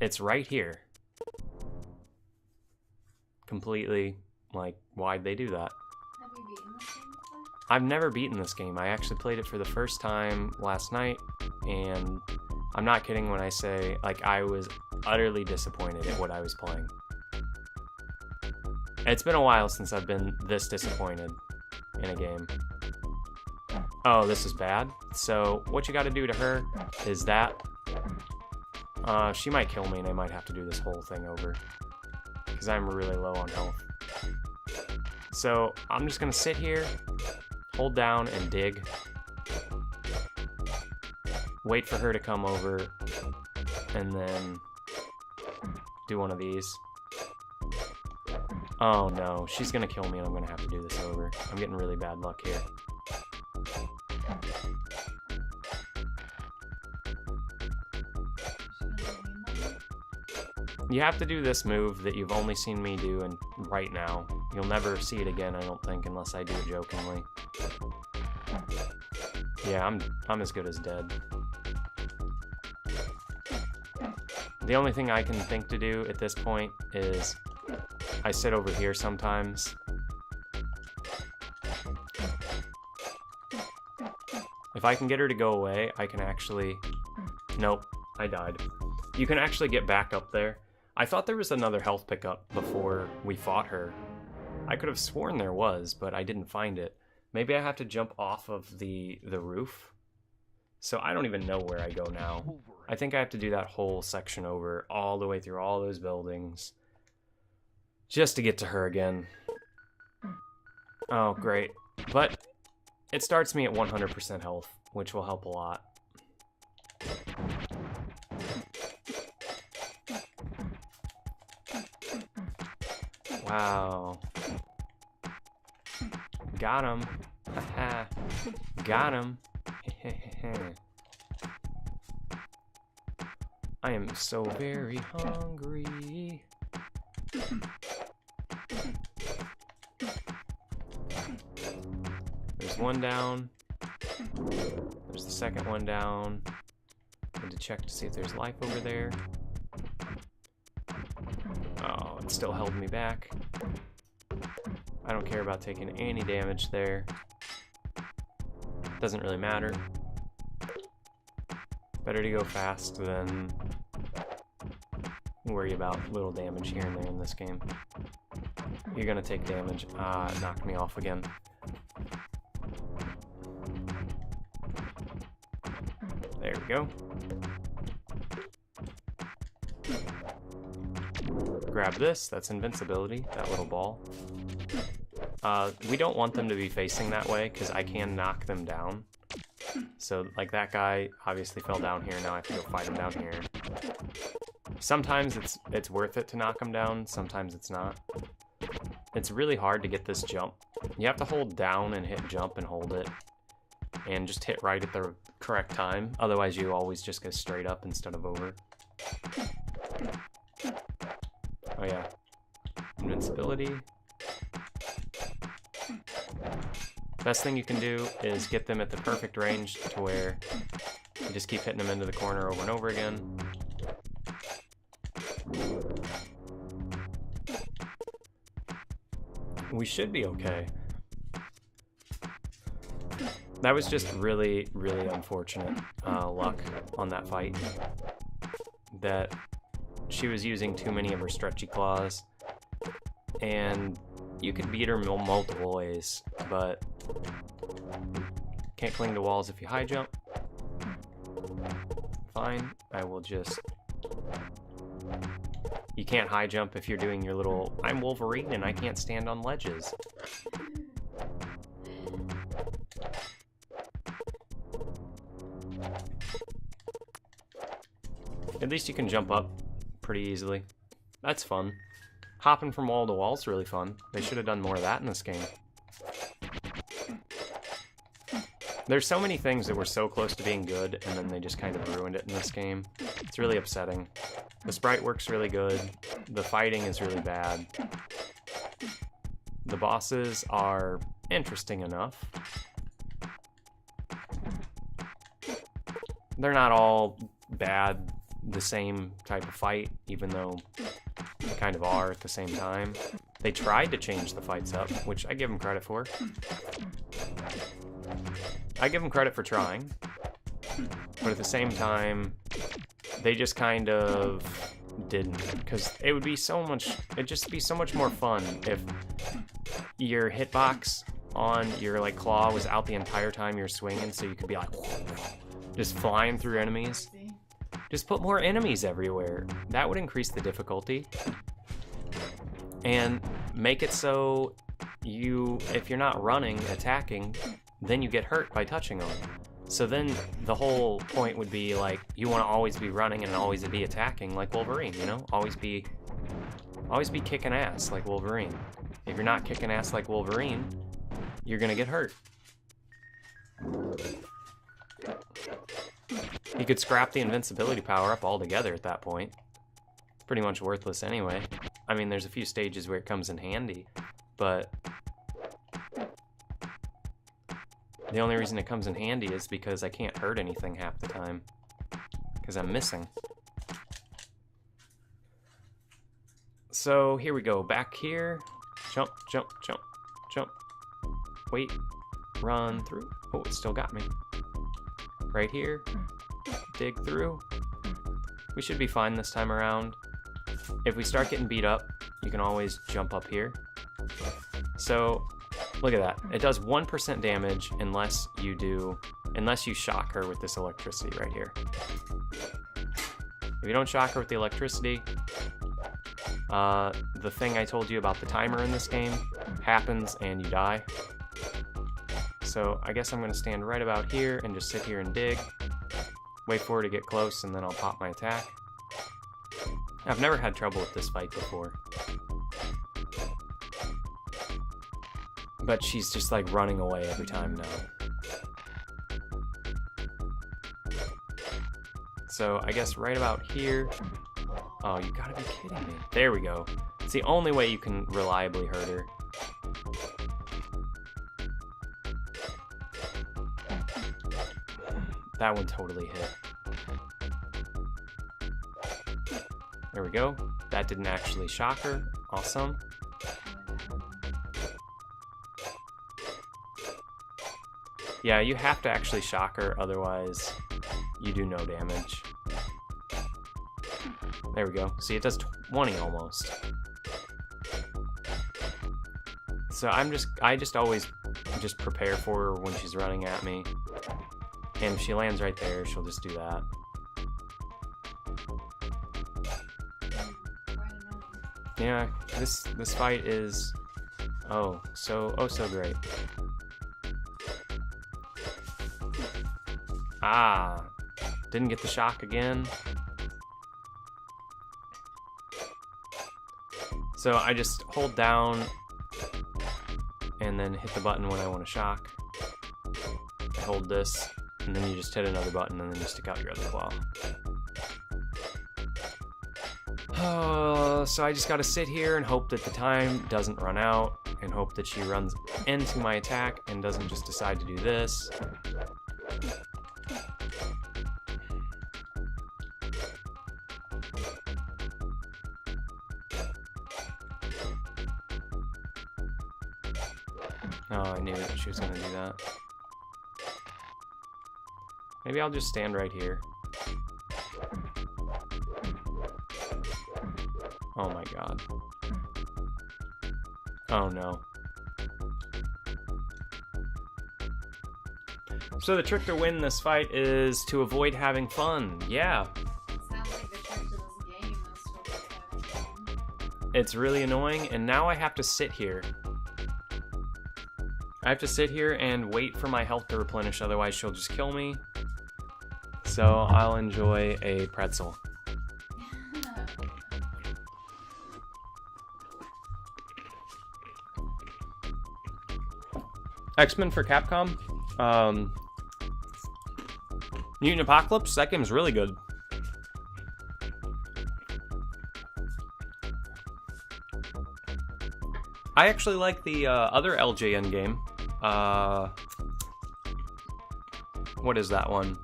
It's right here. Completely, like, why'd they do that? Have you beaten this game before? I've never beaten this game. I actually played it for the first time last night, and I'm not kidding when I say, like, I was utterly disappointed at what I was playing. It's been a while since I've been this disappointed in a game. Oh, this is bad. So what you got to do to her is that. She might kill me and I might have to do this whole thing over, because I'm really low on health. So I'm just going to sit here, hold down and dig. Wait for her to come over and then do one of these. Oh no, she's going to kill me and I'm going to have to do this over. I'm getting really bad luck here. You have to do this move that you've only seen me do and right now. You'll never see it again, I don't think, unless I do it jokingly. Yeah, I'm as good as dead. The only thing I can think to do at this point is I sit over here sometimes. If I can get her to go away, I can actually... Nope, I died. You can actually get back up there. I thought there was another health pickup before we fought her. I could have sworn there was, but I didn't find it. Maybe I have to jump off of the roof. So I don't even know where I go now. I think I have to do that whole section over, all the way through all those buildings, just to get to her again. Oh, great. But it starts me at 100% health, which will help a lot. Wow. Got him. Haha. Got him. I am so very hungry. There's one down. There's the second one down. Need to check to see if there's life over there. Oh, it still held me back. I don't care about taking any damage there. Doesn't really matter. Better to go fast than worry about little damage here and there in this game. You're gonna take damage. Ah, it knocked me off again. There we go. Grab this, that's invincibility, that little ball. We don't want them to be facing that way, because I can knock them down. So, like, that guy obviously fell down here, now I have to go fight him down here. Sometimes it's worth it to knock him down, sometimes it's not. It's really hard to get this jump. You have to hold down and hit jump and hold it. And just hit right at the correct time, otherwise you always just go straight up instead of over. Oh yeah. Invincibility. Best thing you can do is get them at the perfect range to where you just keep hitting them into the corner over and over again. We should be okay. That was just really, really unfortunate luck on that fight. That she was using too many of her stretchy claws. And you could beat her multiple ways, but can't cling to walls if you high jump. Fine, I will just... You can't high jump if you're doing your little, I'm Wolverine and I can't stand on ledges. At least you can jump up pretty easily. That's fun. Hopping from wall to wall is really fun. They should have done more of that in this game. There's so many things that were so close to being good, and then they just kind of ruined it in this game. It's really upsetting. The sprite work's really good. The fighting is really bad. The bosses are interesting enough. They're not all bad, the same type of fight, even though they kind of are at the same time. They tried to change the fights up, which I give them credit for. I give them credit for trying, but at the same time, they just kind of didn't, because it would be so much, it'd just be so much more fun if your hitbox on your like claw was out the entire time you're swinging, so you could be like just flying through enemies. Just put more enemies everywhere. That would increase the difficulty and make it so if you're not running, attacking, then you get hurt by touching them. So then the whole point would be like, you want to always be running and always be attacking like Wolverine, you know? Always be kicking ass like Wolverine. If you're not kicking ass like Wolverine, you're gonna get hurt. You could scrap the invincibility power up altogether at that point. It's pretty much worthless anyway. I mean, there's a few stages where it comes in handy, but the only reason it comes in handy is because I can't hurt anything half the time, because I'm missing. So here we go, back here. Jump, jump, jump, jump. Wait, run through. Oh, it still got me. Right here, dig through. We should be fine this time around. If we start getting beat up, you can always jump up here. So, look at that. It does 1% damage unless you shock her with this electricity right here. If you don't shock her with the electricity, the thing I told you about the timer in this game happens and you die. So I guess I'm going to stand right about here and just sit here and dig. Wait for her to get close and then I'll pop my attack. I've never had trouble with this fight before. But she's just like running away every time now. So I guess right about here. Oh, you gotta be kidding me. There we go. It's the only way you can reliably hurt her. That one totally hit. There we go. That didn't actually shock her. Awesome. Yeah, you have to actually shock her, otherwise you do no damage. There we go. See, it does 20 almost. So I just always just prepare for her when she's running at me. And if she lands right there, she'll just do that. Yeah, this fight is so great. Ah, didn't get the shock again. So I just hold down and then hit the button when I want to shock. I hold this, and then you just hit another button and then you stick out your other claw. So I just gotta sit here and hope that the time doesn't run out, and hope that she runs into my attack and doesn't just decide to do this. Oh, I knew that she was gonna do that. Maybe I'll just stand right here. Oh my god. Oh no. So the trick to win this fight is to avoid having fun. Yeah. Sounds like the trick to this game is to avoid having fun. It's really annoying, and now I have to sit here. I have to sit here and wait for my health to replenish, otherwise she'll just kill me. So I'll enjoy a pretzel. X-Men for Capcom. Mutant Apocalypse, that game's really good. I actually like the other LJN game. What is that one?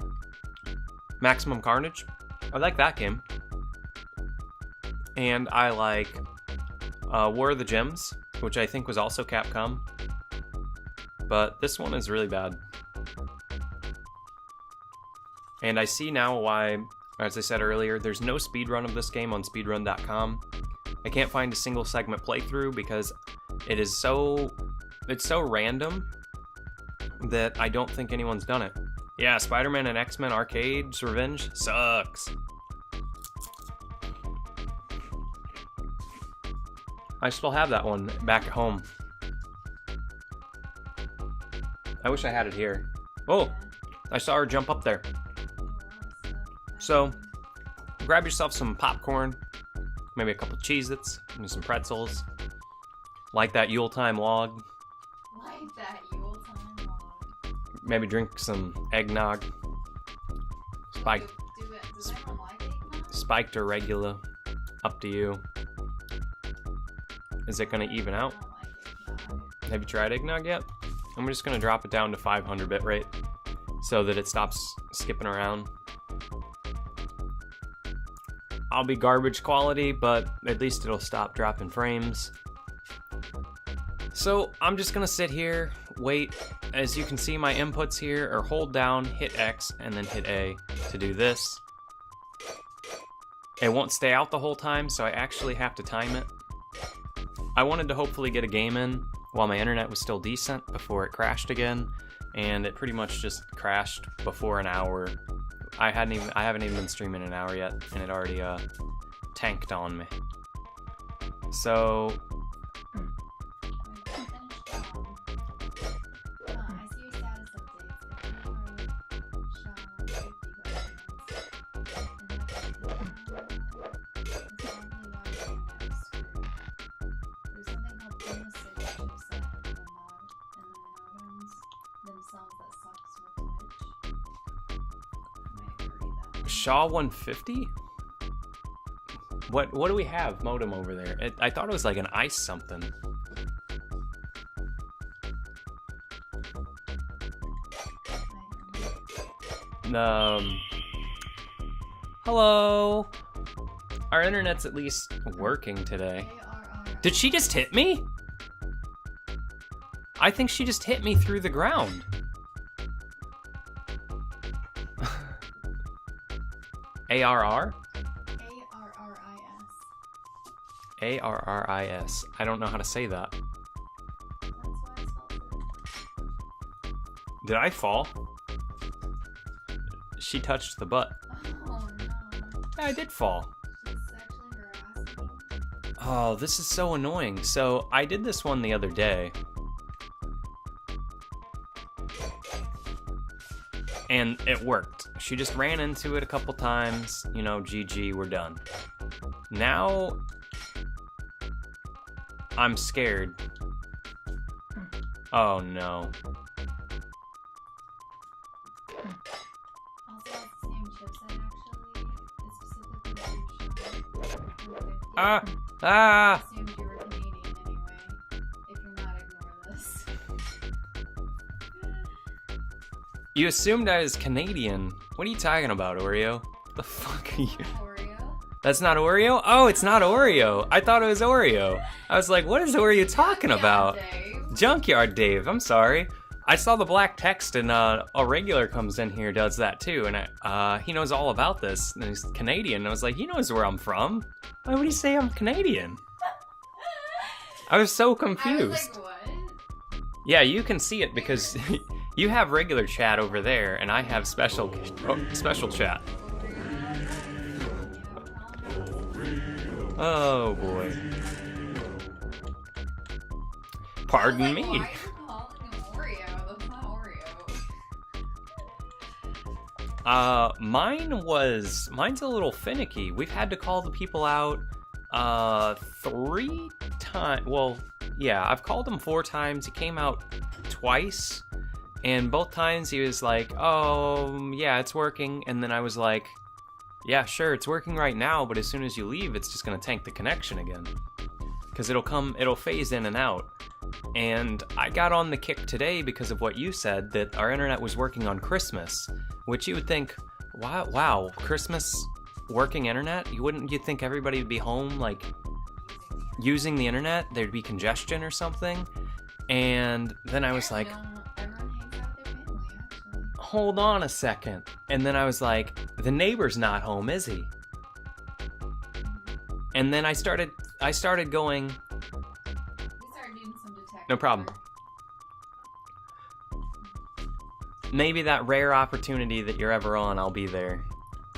Maximum Carnage. I like that game. And I like War of the Gems, which I think was also Capcom. But this one is really bad. And I see now why, as I said earlier, there's no speedrun of this game on speedrun.com. I can't find a single segment playthrough because it's so random that I don't think anyone's done it. Yeah, Spider-Man and X-Men Arcade's Revenge sucks. I still have that one back at home. I wish I had it here. Oh, I saw her jump up there. So, grab yourself some popcorn, maybe a couple Cheez-Its, maybe some pretzels. Light that Yuletime log. Like that Yuletime log. Maybe drink some eggnog. Spiked. Does anyone like eggnog? Spiked or regular. Up to you. Is it gonna even out? I don't like eggnog. Have you tried eggnog yet? I'm just gonna drop it down to 500 bitrate so that it stops skipping around. I'll be garbage quality, but at least it'll stop dropping frames. So I'm just gonna sit here, wait. As you can see, my inputs here are hold down, hit X, and then hit A to do this. It won't stay out the whole time, so I actually have to time it. I wanted to hopefully get a game in while my internet was still decent before it crashed again, and it pretty much just crashed before an hour. I haven't even been streaming an hour yet, and it already tanked on me. So Shaw 150? What do we have modem over there? I thought it was like an ice something. Hello. Our internet's at least working today. Did she just hit me? I think she just hit me through the ground. ARR? A-R-R-I-S. ARRIS. I don't know how to say that. That's why I spelled it. Did I fall? She touched the butt. Oh no. I did fall. She's sexually harassing me. Oh, this is so annoying. So I did this one the other day. And it worked. She just ran into it a couple times. You know, GG, we're done. Now, I'm scared. Oh no. Also has the same chipset actually. It's specifically for Shaw. Ah! I Ah! assumed you were Canadian anyway. If you're not, ignore this. You assumed I was Canadian. What are you talking about, Oreo? The fuck are you? Oreo? That's not Oreo? Oh, it's not Oreo. I thought it was Oreo. I was like, what is Oreo talking about? Dave. Junkyard Dave, I'm sorry. I saw the black text and a regular comes in here, does that too, and he knows all about this, and he's Canadian. I was like, he knows where I'm from. Why would he say I'm Canadian? I was so confused. I was like, what? Yeah, you can see it because you have regular chat over there, and I have special chat. Oh boy. Pardon me. Why are you calling him Oreo? That's not Oreo. Mine's a little finicky. We've had to call the people out 3 times. Well, Yeah, I've called him 4 times. He came out twice, and both times he was like, oh, yeah, it's working. And then I was like, yeah, sure, it's working right now, but as soon as you leave, it's just gonna tank the connection again. Because it'll phase in and out. And I got on the kick today because of what you said, that our internet was working on Christmas, which you would think, wow, Christmas working internet? You'd think everybody would be home, like, using the internet? There'd be congestion or something? And then I was like, Everyone hangs out with their family, actually. hold on a second. And then I was like, the neighbor's not home, is he? And then I started going, We started doing some detective no problem. work. Maybe that rare opportunity that you're ever on, I'll be there.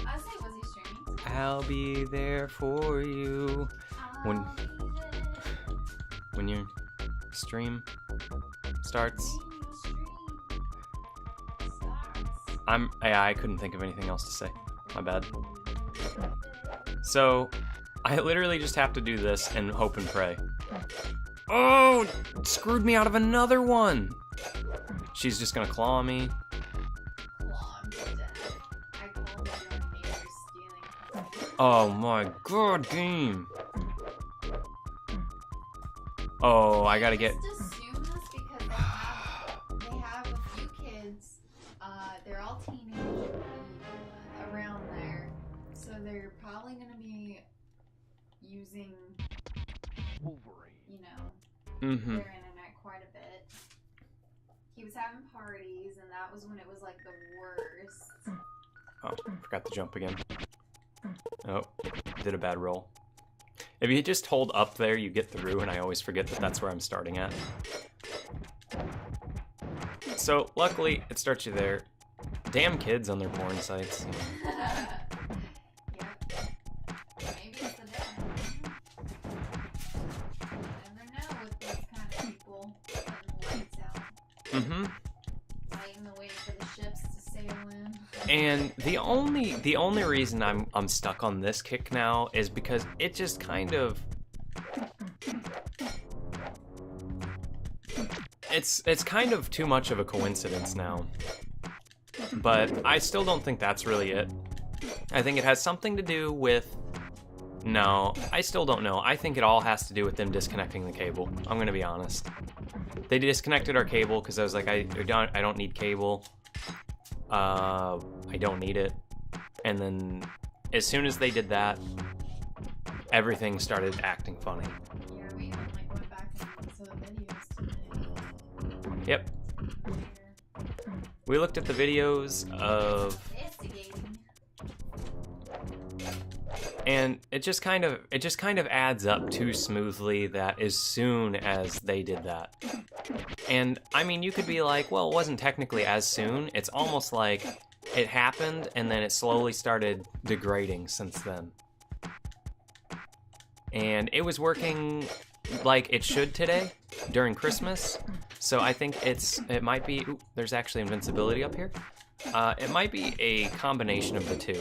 I was like, was he streaming? I'll be there for you. When- I'll be there. When your stream starts. When your stream starts. I couldn't think of anything else to say. My bad. So, I literally just have to do this and hope and pray. Oh, it screwed me out of another one. She's just gonna claw me. Claw him to death. I called my neighbor stealing from me. Oh my god, game. Oh, I gotta get. Just assume this because they have a few kids. They're all teenage around there, so they're probably gonna be using, you know, Mm-hmm. their internet quite a bit. He was having parties, and that was when it was like the worst. Oh, forgot to jump again. Oh, did a bad roll. If you just hold up there, you get through, and I always forget that that's where I'm starting at. So, luckily, it starts you there. Damn kids on their porn sites. Yep. Maybe it's the dad. Never know with these kind of people putting the lights out, Mm-hmm. lighting the way for the ships to sail in. And the only reason I'm stuck on this kick now is because it just kind of it's kind of too much of a coincidence now. But I still don't think that's really it. I think it has something to do with no, I still don't know. I think it all has to do with them disconnecting the cable. I'm gonna be honest. They disconnected our cable because I was like, I don't need cable. I don't need it. And then as soon as they did that, everything started acting funny. Yeah, we even like went back and looked at the videos today. Yep. We looked at the videos of, Investigating. and it just kind of adds up too smoothly that as soon as they did that. And I mean, you could be like, well, it wasn't technically as soon. It's almost like it happened and then it slowly started degrading since then. And it was working like it should today during Christmas. So I think it might be, ooh, there's actually invincibility up here. It might be a combination of the two.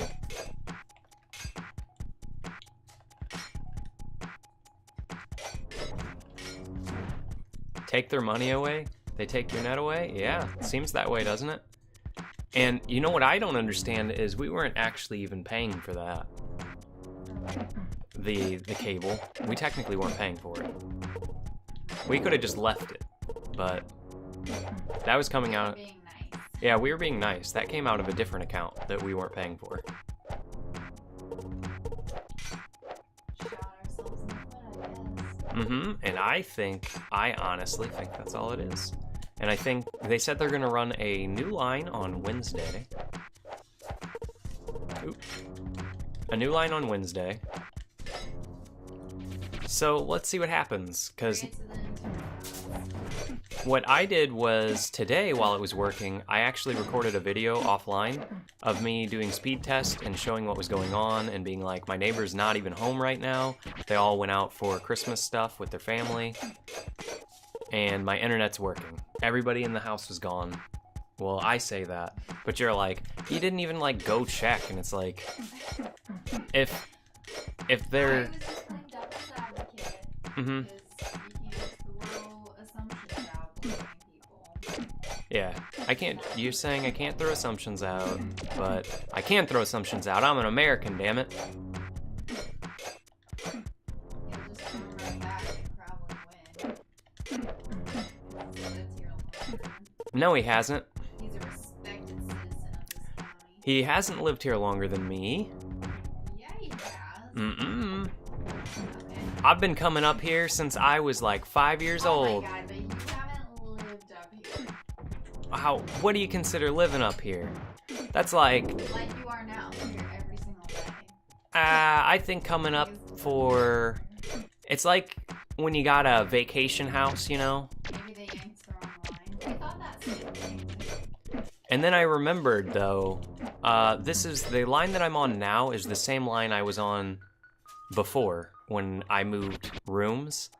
Take their money away? They take your net away? Yeah, seems that way, doesn't it? And you know what I don't understand is we weren't actually even paying for that. The cable. We technically weren't paying for it. We could have just left it, but that was coming out. Being nice. Yeah, we were being nice. That came out of a different account that we weren't paying for. Shot ourselves in the foot, I guess. Mm-hmm. And I honestly think that's all it is. And I think they said they're gonna run a new line on Wednesday. Oop. A new line on Wednesday. So let's see what happens, because Get to the internal. what I did was today while it was working, I actually recorded a video offline of me doing speed test and showing what was going on and being like, my neighbor's not even home right now. They all went out for Christmas stuff with their family. And my internet's working. Everybody in the house was gone. Well, I say that, but you're like, you didn't even like go check, and it's like, if I they're, was just playing devil's advocate. mm-hmm, Because you can't use the word Yeah, I can't. You're saying I can't throw assumptions out, but I can throw assumptions out. I'm an American, damn it. He'll just come right back and probably win. He's lived here a long time. No, he hasn't. He's a respected citizen of this county. He hasn't lived here longer than me. Yeah, he has. Mm-mm. Okay. I've been coming up here since I was like 5 years old. Oh my god, but you haven't lived up here. How? What do you consider living up here? That's like, Like you are now, here every single day. I think coming up for, it's like when you got a vacation house, you know? Maybe they yanked the wrong line. I thought that same thing. And then I remembered though, this is, the line that I'm on now is the same line I was on before when I moved rooms.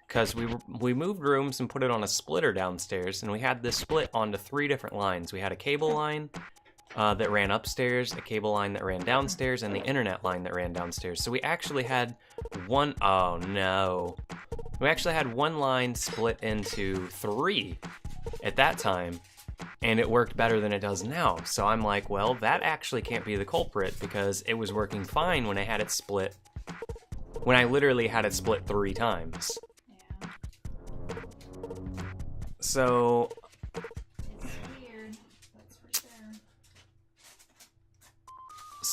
Because we moved rooms and put it on a splitter downstairs, and we had this split onto 3 different lines. We had a cable line that ran upstairs, a cable line that ran downstairs, and the internet line that ran downstairs. So we actually had one, oh no. We actually had one line split into 3 at that time, and it worked better than it does now. So I'm like, well, that actually can't be the culprit, because it was working fine when I had it split, when I literally had it split 3 times. So, It's weird. That's for sure.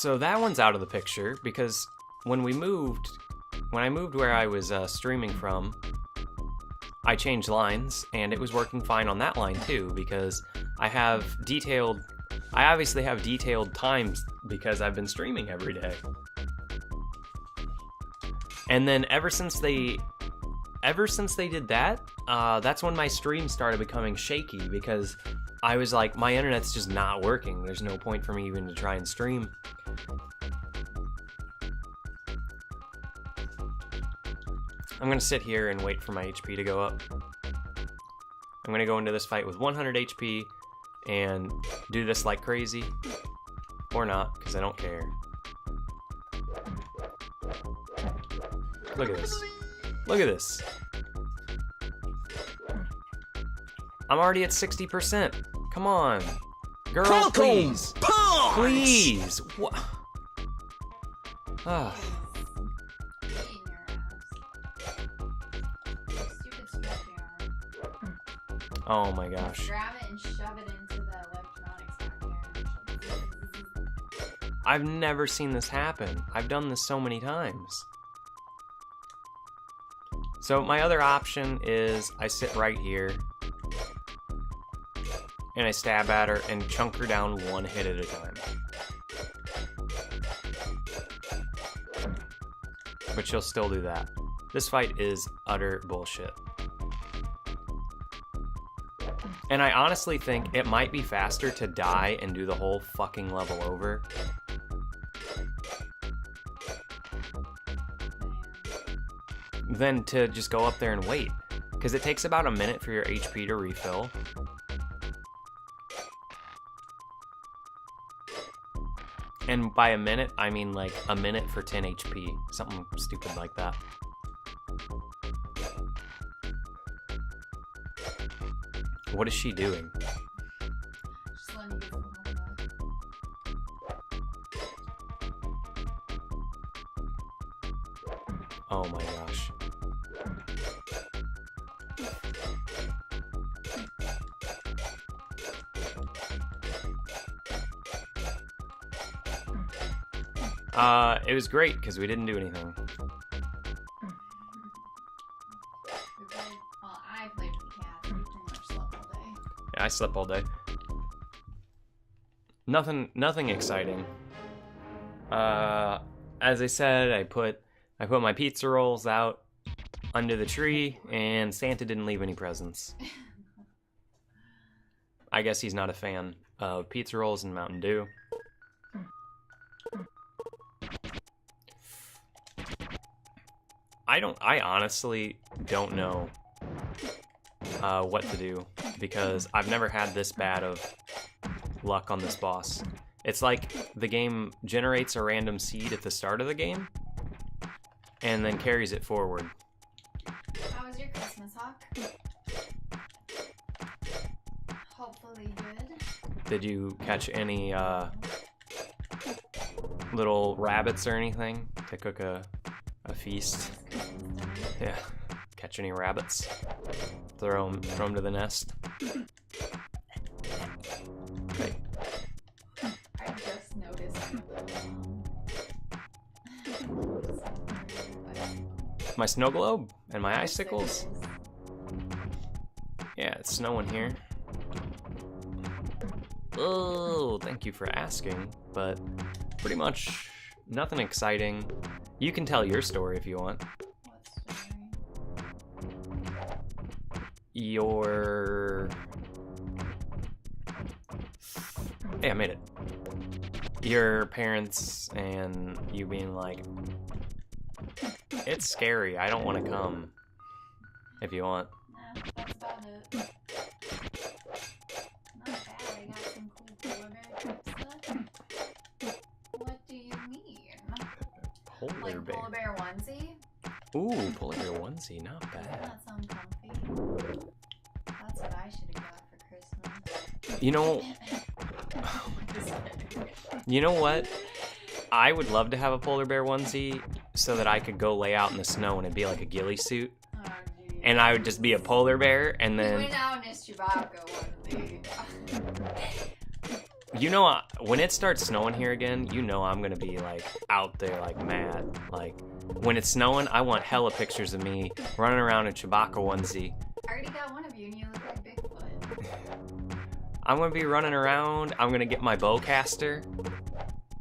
so that one's out of the picture because when I moved where I was streaming from, I changed lines and it was working fine on that line too because I obviously have detailed times because I've been streaming every day. And then ever since they did that, that's when my stream started becoming shaky because I was like, my internet's just not working. There's no point for me even to try and stream. I'm gonna sit here and wait for my HP to go up. I'm gonna go into this fight with 100 HP and do this like crazy. Or not, because I don't care. Look at this. Look at this. I'm already at 60%. Come on. Girl, please. Please. What? Ah. Eating your ass. Stupid arm. Oh my gosh. Grab it and shove it into the electronics back there. I've never seen this happen. I've done this so many times. So my other option is I sit right here and I stab at her and chunk her down one hit at a time. But she'll still do that. This fight is utter bullshit. And I honestly think it might be faster to die and do the whole fucking level over. Than to just go up there and wait. Because it takes about a minute for your HP to refill. And by a minute, I mean like a minute for 10 HP. Something stupid like that. What is she doing? Just let me get some help back. Oh my gosh. It was great because we didn't do anything. Well, I played with the cat. We pretty much slept all day. Yeah, I slept all day. Nothing exciting. As I said, I put my pizza rolls out under the tree, and Santa didn't leave any presents. I guess he's not a fan of pizza rolls and Mountain Dew. I honestly don't know what to do because I've never had this bad of luck on this boss. It's like the game generates a random seed at the start of the game and then carries it forward. How was your Christmas, Hawk? Hopefully hopefully good. Did you catch any little rabbits or anything to cook a feast? Yeah. Catch any rabbits? Throw them to the nest. Okay. I just noticed. My snow globe and my icicles. Yeah, it's snowing here. Oh, thank you for asking, but pretty much nothing exciting. You can tell your story if you want. What story? Hey, I made it. Your parents and you being like, it's scary, I don't want to come. If you want. Nah, that's about it. Not bad, I got some cool polar bear stuff. What do you mean? Polar bear. Polar bear onesie? Ooh, polar bear onesie, not Doesn't bad. that sound comfy? That's what I should have got for Christmas. You know what? I would love to have a polar bear onesie so that I could go lay out in the snow and it'd be like a ghillie suit. Oh, geez. And I would just be a polar bear and You then... went out in his Chewbacca onesie. You know, when it starts snowing here again, you know I'm gonna be like out there like mad. Like when it's snowing, I want hella pictures of me running around in Chewbacca onesie. I already got one of you and you look like Bigfoot. I'm gonna be running around. I'm gonna get my bowcaster,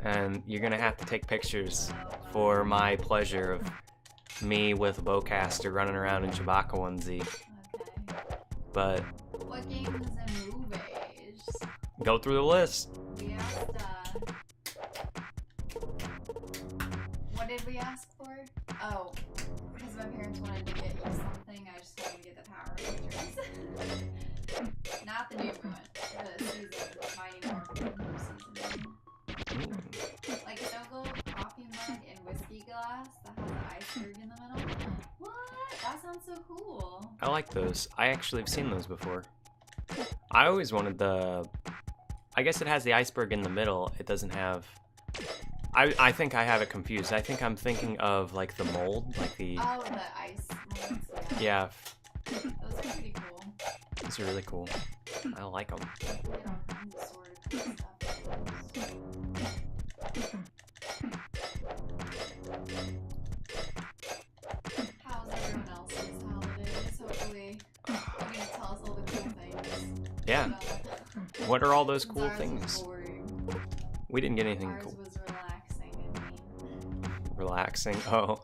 and you're gonna have to take pictures for my pleasure of me with a bowcaster running around in Chewbacca onesie. Okay. But What games and movies? go through the list. We asked, what did we ask for? Oh, because my parents wanted to get you something, I just wanted to get the Power Rangers. Not the new one, the season, Mighty Morphin season. Like a snow globe, coffee mug, and whiskey glass that has an iceberg in the middle. What? That sounds so cool. I like those. I actually have seen those before. I always wanted the... I guess it has the iceberg in the middle. It doesn't have... I think I have it confused. I think I'm thinking of like the mold, like the... Oh, the ice molds, Yeah, Those are pretty cool. these are really cool. I like them. Get all kinds of sort of cool stuff. How's everyone else's holidays? Hopefully, you're gonna tell us all the cool things. Yeah. But What are all those since cool ours was things? boring, We didn't get anything ours cool. was relaxing and neat. Relaxing. Oh,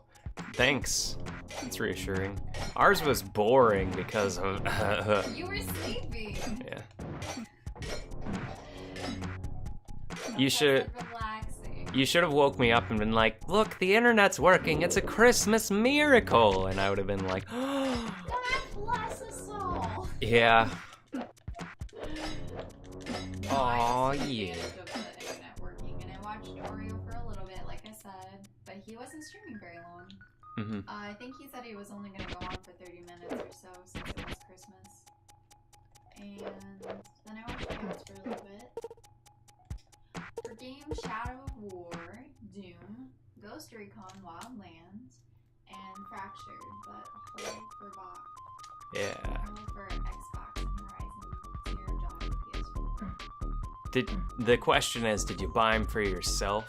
thanks. That's reassuring. Ours was boring because of... You were sleeping. Yeah. You should- Relaxing. You should have woke me up and been like, look, the internet's working. It's a Christmas miracle. And I would have been like, oh. God bless us all. Yeah. No, Aw, I just took yeah. advantage of the internet working, and I watched Oreo for a little bit, like I said, but he wasn't streaming very long. Mm-hmm. I think he said he was only going to go on for 30 minutes or so since it was Christmas. And then I watched Chaos for a little bit. For games, Shadow of War, Doom, Ghost Recon Wildlands, and Fractured, but hold for box. Yeah. Hold for Xbox and Horizon Zero Dawn PS4. The question is, did you buy them for yourself?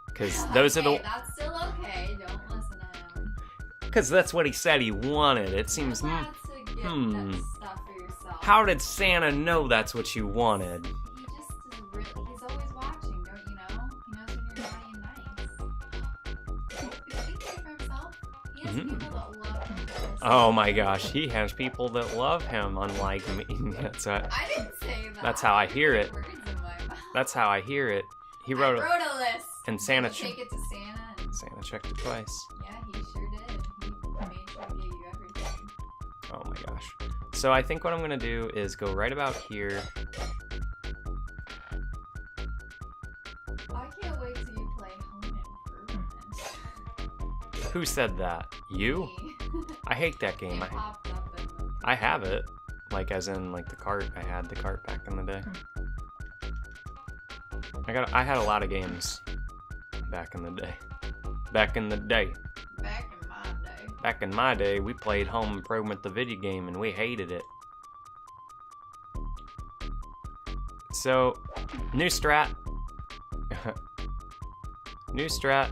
Because those are the... That's still okay. Don't listen to him. Because that's what he said he wanted. It seems... You're allowed to get that stuff for yourself. How did Santa know that's what you wanted? He just is really, he's always watching, don't you know? He knows when you're naughty and nice. He can do for himself. He has people that love him. Oh my gosh, he has people that love him, unlike me. That's I didn't say that. That's how I hear it. Words in my mouth. That's how I hear it. He I wrote wrote a list. And Santa Did you take it to Santa. And, Santa checked it twice. yeah, he sure did. He made sure to get you everything. Oh my gosh. So I think what I'm gonna do is go right about here. I can't wait till you play Home Improvement. Who said that? You? Me. I hate that game. It popped up in the... I have it. Like, as in, like, the cart. I had the cart back in the day. I had a lot of games back in the day. Back in the day. Back in my day. Back in my day, we played Home Improvement the video game, and we hated it. So, new strat. New strat.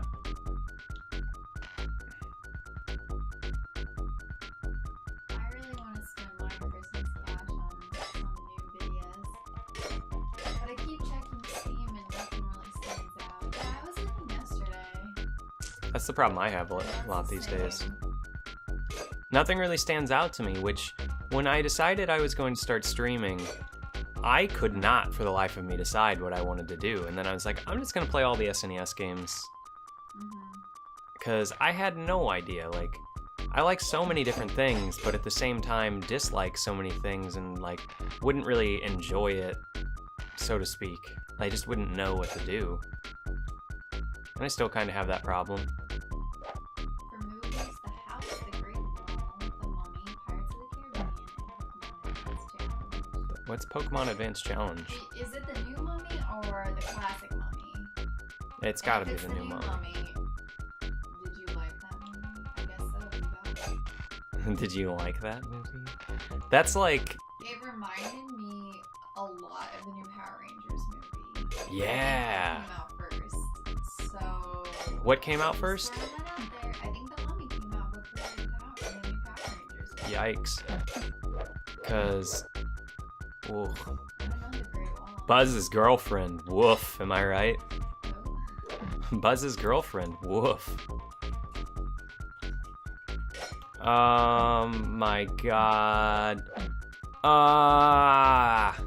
I really want to spend my Christmas cash on some new videos. But I keep checking Steam and nothing really stands out. Yeah, I was looking yesterday. That's the problem I have a lot these days. Nothing really stands out to me, which, when I decided I was going to start streaming, I could not, for the life of me, decide what I wanted to do. And then I was like, I'm just going to play all the SNES games. Because I had no idea. Like, I like so many different things, but at the same time, dislike so many things and, like, wouldn't really enjoy it, so to speak. I just wouldn't know what to do. And I still kind of have that problem. For movies, The House, The Great Wall, The Mummy, Pirates of the Caribbean, and Pokemon Advance Challenge. What's Pokemon Advance Challenge? Is it the new Mummy or the classic Mummy? It's gotta be If it's the new Mummy. Did you like that movie? I guess so. You got it. Did you like that movie? That's like... It reminded me a lot of the new Power Rangers movie. Yeah. It came out first. So... What came out first? Throw that out there. I think the Mummy came out before the new Power Rangers movie. Yikes. Because... Ooh. I don't know the Great Wall. Buzz's girlfriend. Woof. Am I right? Oh. Buzz's girlfriend. Woof. My god. Ah.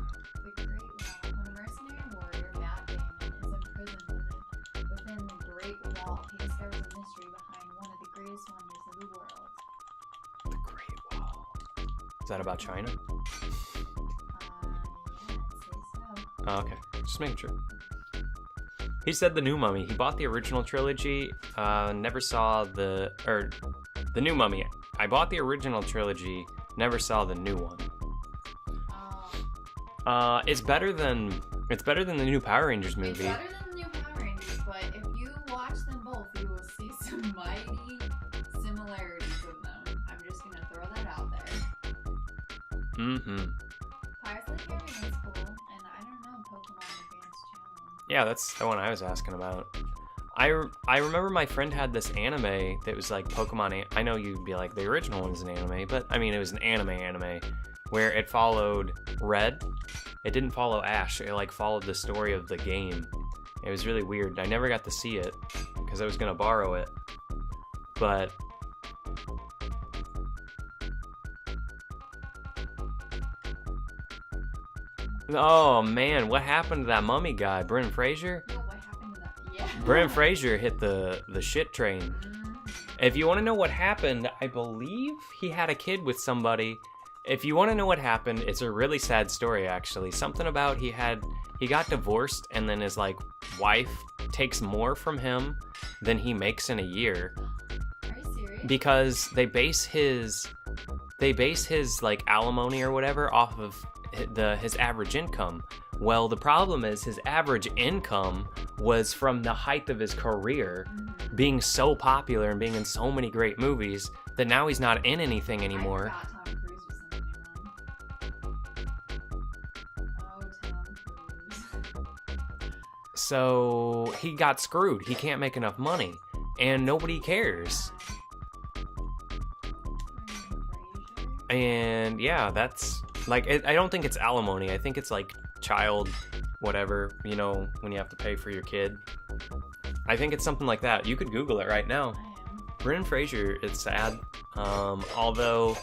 The Great Wall. When a mercenary warrior, Matt Damon, is imprisoned within the Great Wall, he discovers a mystery behind one of the greatest wonders of the world. The Great Wall. Is that about China? Yeah, I'd say so. Oh, okay. Just making sure. He said the new Mummy. He bought the original trilogy, never saw the new Mummy. I bought the original trilogy, never saw the new one. It's better than the new Power Rangers movie. It's better than the new Power Rangers, but if you watch them both, you will see some mighty similarities in them. I'm just gonna throw that out there. Mm-hmm. Pirates of the Caribbean is cool, and I don't know Pokemon Advance Challenge. Yeah, that's the one I was asking about. I remember my friend had this anime that was like Pokemon. I know you'd be like, the original one is an anime, but I mean, it was an anime where it followed Red. It didn't follow Ash. It like followed the story of the game. It was really weird. I never got to see it because I was gonna borrow it, but oh man, what happened to that mummy guy, Brendan Fraser? No, what happened to that? Yeah. Brendan Fraser hit the shit train. If you want to know what happened, I believe he had a kid with somebody. If you want to know what happened, it's a really sad story actually. Something about he got divorced and then his like wife takes more from him than he makes in a year. Are you serious? Because they base his like alimony or whatever off of his average income. Well, the problem is his average income was from the height of his career, being so popular and being in so many great movies that now he's not in anything anymore. I forgot Tom Cruise was in the new one. Oh, Tom Cruise. So he got screwed. He can't make enough money, and nobody cares. And yeah, that's like, I don't think it's alimony. I think it's like child whatever, you know, when you have to pay for your kid. I think it's something like that. You could Google it right now. I am. Brendan Fraser, it's sad. Although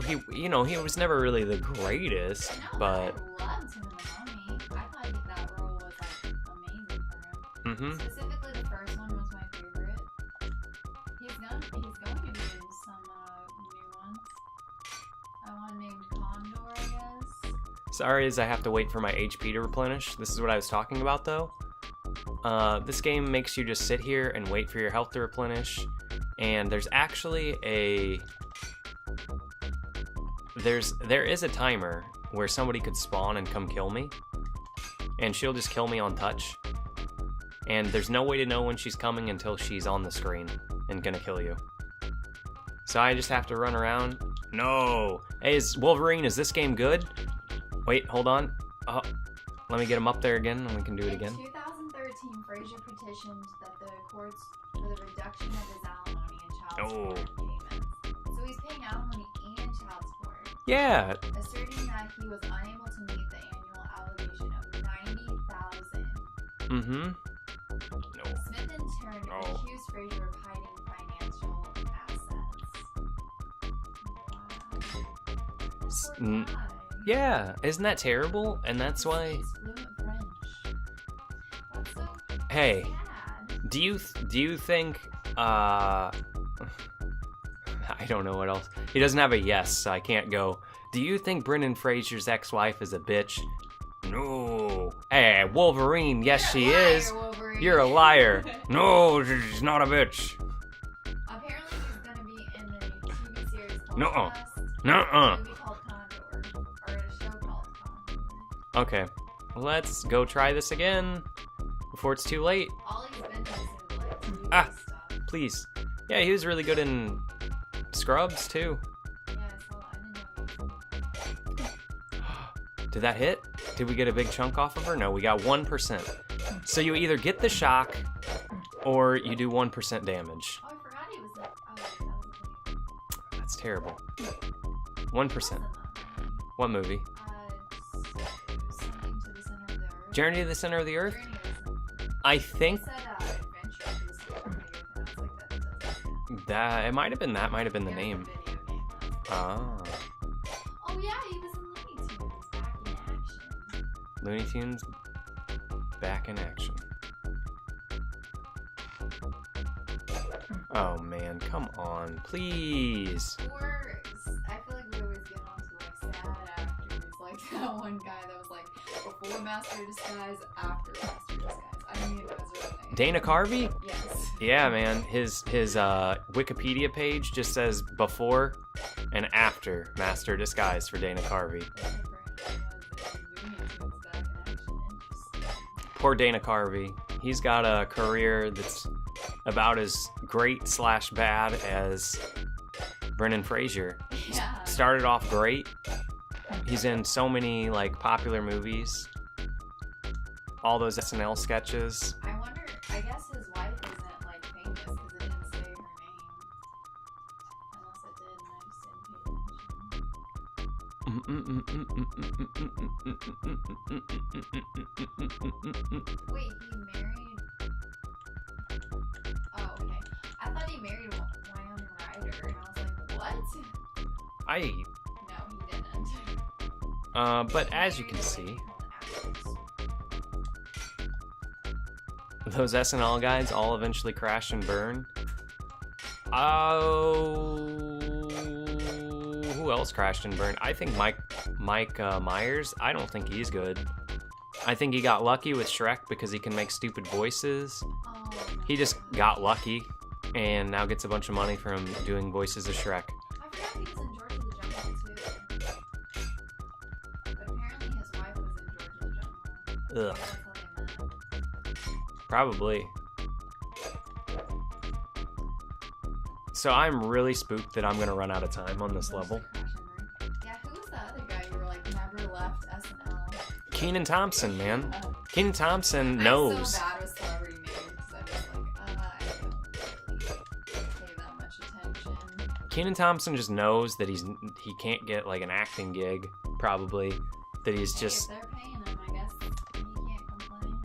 he, you know, he was never really the greatest, No, but I loved him in The Mummy. I thought that role was like amazing for him. mm-hmm. Specifically, the first one was my favorite. He's going to be in some new ones. One named Condor, I guess. Sorry, as I have to wait for my HP to replenish. This is what I was talking about, though. This game makes you just sit here and wait for your health to replenish. And there's actually a there is a timer where somebody could spawn and come kill me, and she'll just kill me on touch. And there's no way to know when she's coming until she's on the screen and gonna kill you. So I just have to run around. No! Hey, Wolverine, is this game good? Wait, hold on. Oh, let me get him up there again and we can do it again. In 2013, Frazier petitioned that the courts for the reduction of his alimony and child support payments. So he's paying alimony and child support. Yeah. Asserting that he was unable to meet the annual allegation of $90,000. Mm-hmm. No. Smith in turn accused Frazier of hiding financial assets. Wow. Yeah, isn't that terrible? And that's why. Hey, do you think? I don't know what else. He doesn't have a yes, so I can't go. Do you think Brendan Fraser's ex-wife is a bitch? No. Hey, Wolverine. Yes, she is. Wolverine. You're a liar. No, she's not a bitch. Apparently, she's gonna be in a TV series called Nuh-uh. Dust, Nuh-uh. a movie called Condor, or a show called Condor. Okay, let's go try this again before it's too late. All he's been doing is like TV Ah. stuff. Please. Yeah, he was really good in Scrubs too. Yeah, I saw that. I didn't know. Did that hit? Did we get a big chunk off of her? No, we got 1%. So you either get the shock or you do 1% damage. Oh, I forgot he was in. Oh, that was a movie. That's terrible. He 1%. was in that What movie? movie. Something to the center of the earth. Journey to the Center of the Earth? Journey to the center of the earth. I They think said adventure to the center of the earth, and I was like, that doesn't. that it might have been that might have been the There's a name. video game that's- Ah. Oh yeah, he was in Looney Tunes back in action. Looney Tunes back in action. Oh man, come on, please. Or I feel like we always get onto like sad actors, like that one guy that was like before Master Disguise, after Master Disguise. I don't even know his real name. Dana Carvey? Yes. Yeah, man. His Wikipedia page just says before and after Master Disguise for Dana Carvey. Poor Dana Carvey. He's got a career that's about as great/bad as Brendan Fraser. Yeah. Started off great. He's in so many like popular movies. All those SNL sketches. I wonder. I guess his wife isn't like famous because it didn't say her name. Unless it did, and I just didn't pay attention. Wait, he married. Oh, okay. I thought he married Winona Ryder, and I was like, what? I No, he didn't. but as you can see, those SNL guys all eventually crash and burn. Oh, who else crashed and burned? I think Mike Myers. I don't think he's good. I think he got lucky with Shrek because he can make stupid voices. Oh, He just got lucky and now gets a bunch of money from doing voices of Shrek. I forgot he was in George of the Jungle too. But apparently his wife was in George of the Jungle. Ugh. That's how they met. Probably. So I'm really spooked that I'm gonna run out of time on this level. Yeah, who was the other guy you were like never left SNL? Kenan Thompson, man. Oh. Kenan Thompson I'm knows. so bad with celebrity names because I'm just like, I don't really pay that much attention. Kenan Thompson just knows that he can't get like an acting gig, probably. That he's Hey, just. if they're paying him, I guess he can't complain.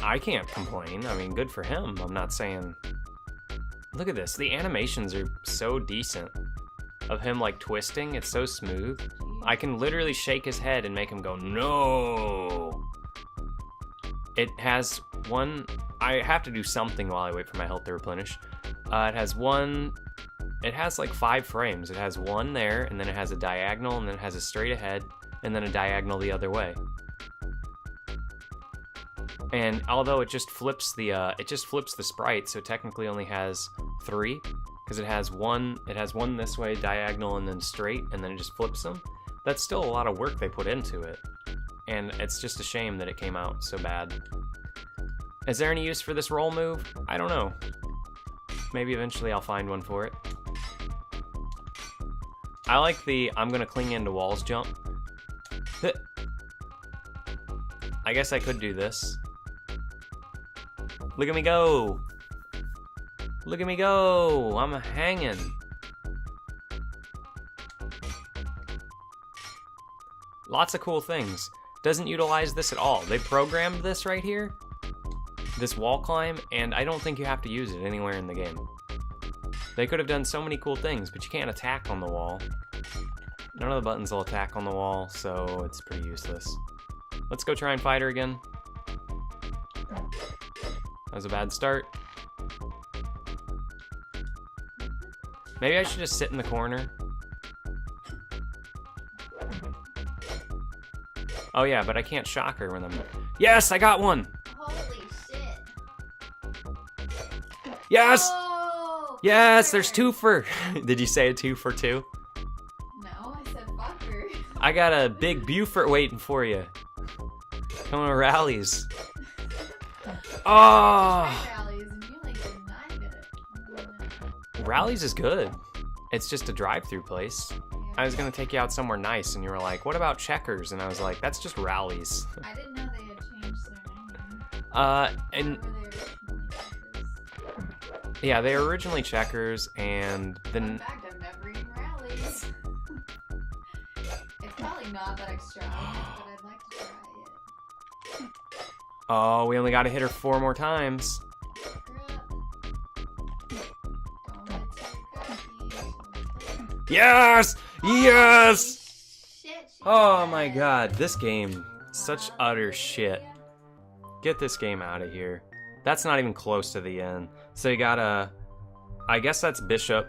I can't complain. I mean, good for him. I'm not saying. Look at this. The animations are so decent. Of him like twisting, it's so smooth. I can literally shake his head and make him go, no. It has one. I have to do something while I wait for my health to replenish. It has one. It has like 5 frames. It has one there, and then it has a diagonal, and then it has a straight ahead, and then a diagonal the other way. And although it just flips the sprite, so it technically only has 3, because it has one this way, diagonal, and then straight, and then it just flips them. That's still a lot of work they put into it. And it's just a shame that it came out so bad. Is there any use for this roll move? I don't know. Maybe eventually I'll find one for it. I like the I'm gonna cling into walls jump. I guess I could do this. Look at me go! Look at me go! I'm hanging. Lots of cool things. Doesn't utilize this at all. They programmed this right here, this wall climb, and I don't think you have to use it anywhere in the game. They could have done so many cool things, but you can't attack on the wall. None of the buttons will attack on the wall, so it's pretty useless. Let's go try and fight her again. That was a bad start. Maybe I should just sit in the corner. Oh yeah, but I can't shock her when I'm... Yes, I got one! Holy shit. Yes! Oh, Yes, fucker. there's two for... Did you say a 2 for 2? No, I said fucker. I got a big Buford waiting for you. Coming to rallies. Oh! Rallies and you like denied it. Rallies is good. It's just a drive-through place. I was gonna take you out somewhere nice, and you were like, "What about Checkers?" And I was like, "That's just Rallies." I didn't know they had changed their name. And Or were they originally Checkers? yeah, they were originally Checkers, and Fun then fact, I've never eaten Rallies. It's probably not that extravagant, but I'd like to try it. oh, we only got to hit her 4 more times. Yes! Yes! Oh my god, this game, such utter shit. Get this game out of here. That's not even close to the end. So you gotta, I guess that's Bishop,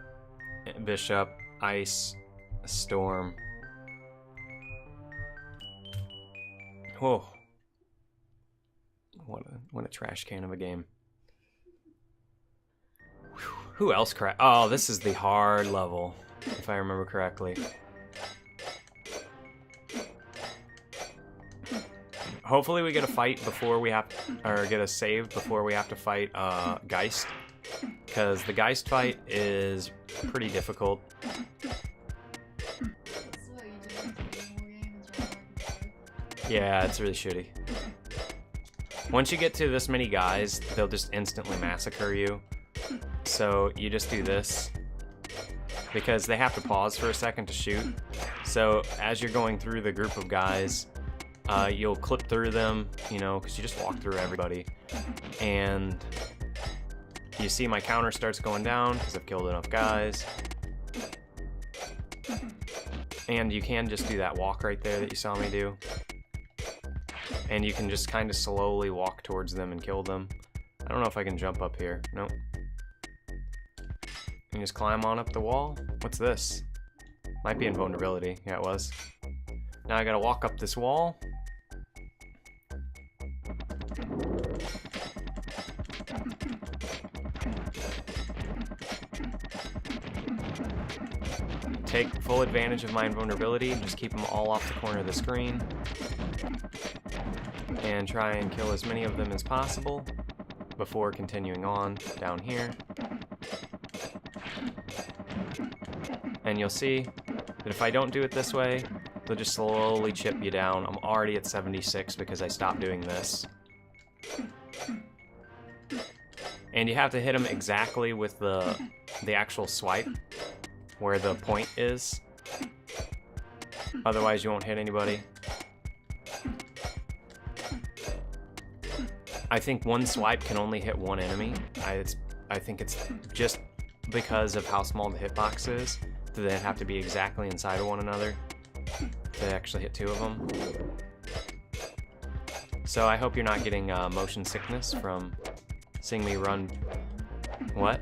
Ice, Storm. Whoa. What a trash can of a game. Whew. Who else Oh, this is the hard level, if I remember correctly. Hopefully we get a fight before we have, or get a save before we have to fight Geist, because the Geist fight is pretty difficult. Yeah, it's really shitty. Once you get to this many guys, they'll just instantly massacre you. So you just do this, because they have to pause for a second to shoot. So as you're going through the group of guys, you'll clip through them, you know, because you just walk through everybody. And you see my counter starts going down because I've killed enough guys. And you can just do that walk right there that you saw me do. And you can just kind of slowly walk towards them and kill them. I don't know if I can jump up here. Nope. And just climb on up the wall. What's this? Might be invulnerability. Yeah, it was. Now I gotta walk up this wall. Take full advantage of my invulnerability. Just keep them all off the corner of the screen. And try and kill as many of them as possible before continuing on down here. And you'll see that if I don't do it this way, they'll just slowly chip you down. I'm already at 76 because I stopped doing this. And you have to hit them exactly with the actual swipe, where the point is. Otherwise you won't hit anybody. I think one swipe can only hit one enemy. I think it's just because of how small the hitbox is, that they have to be exactly inside of one another to actually hit 2 of them. So I hope you're not getting motion sickness from seeing me run. What?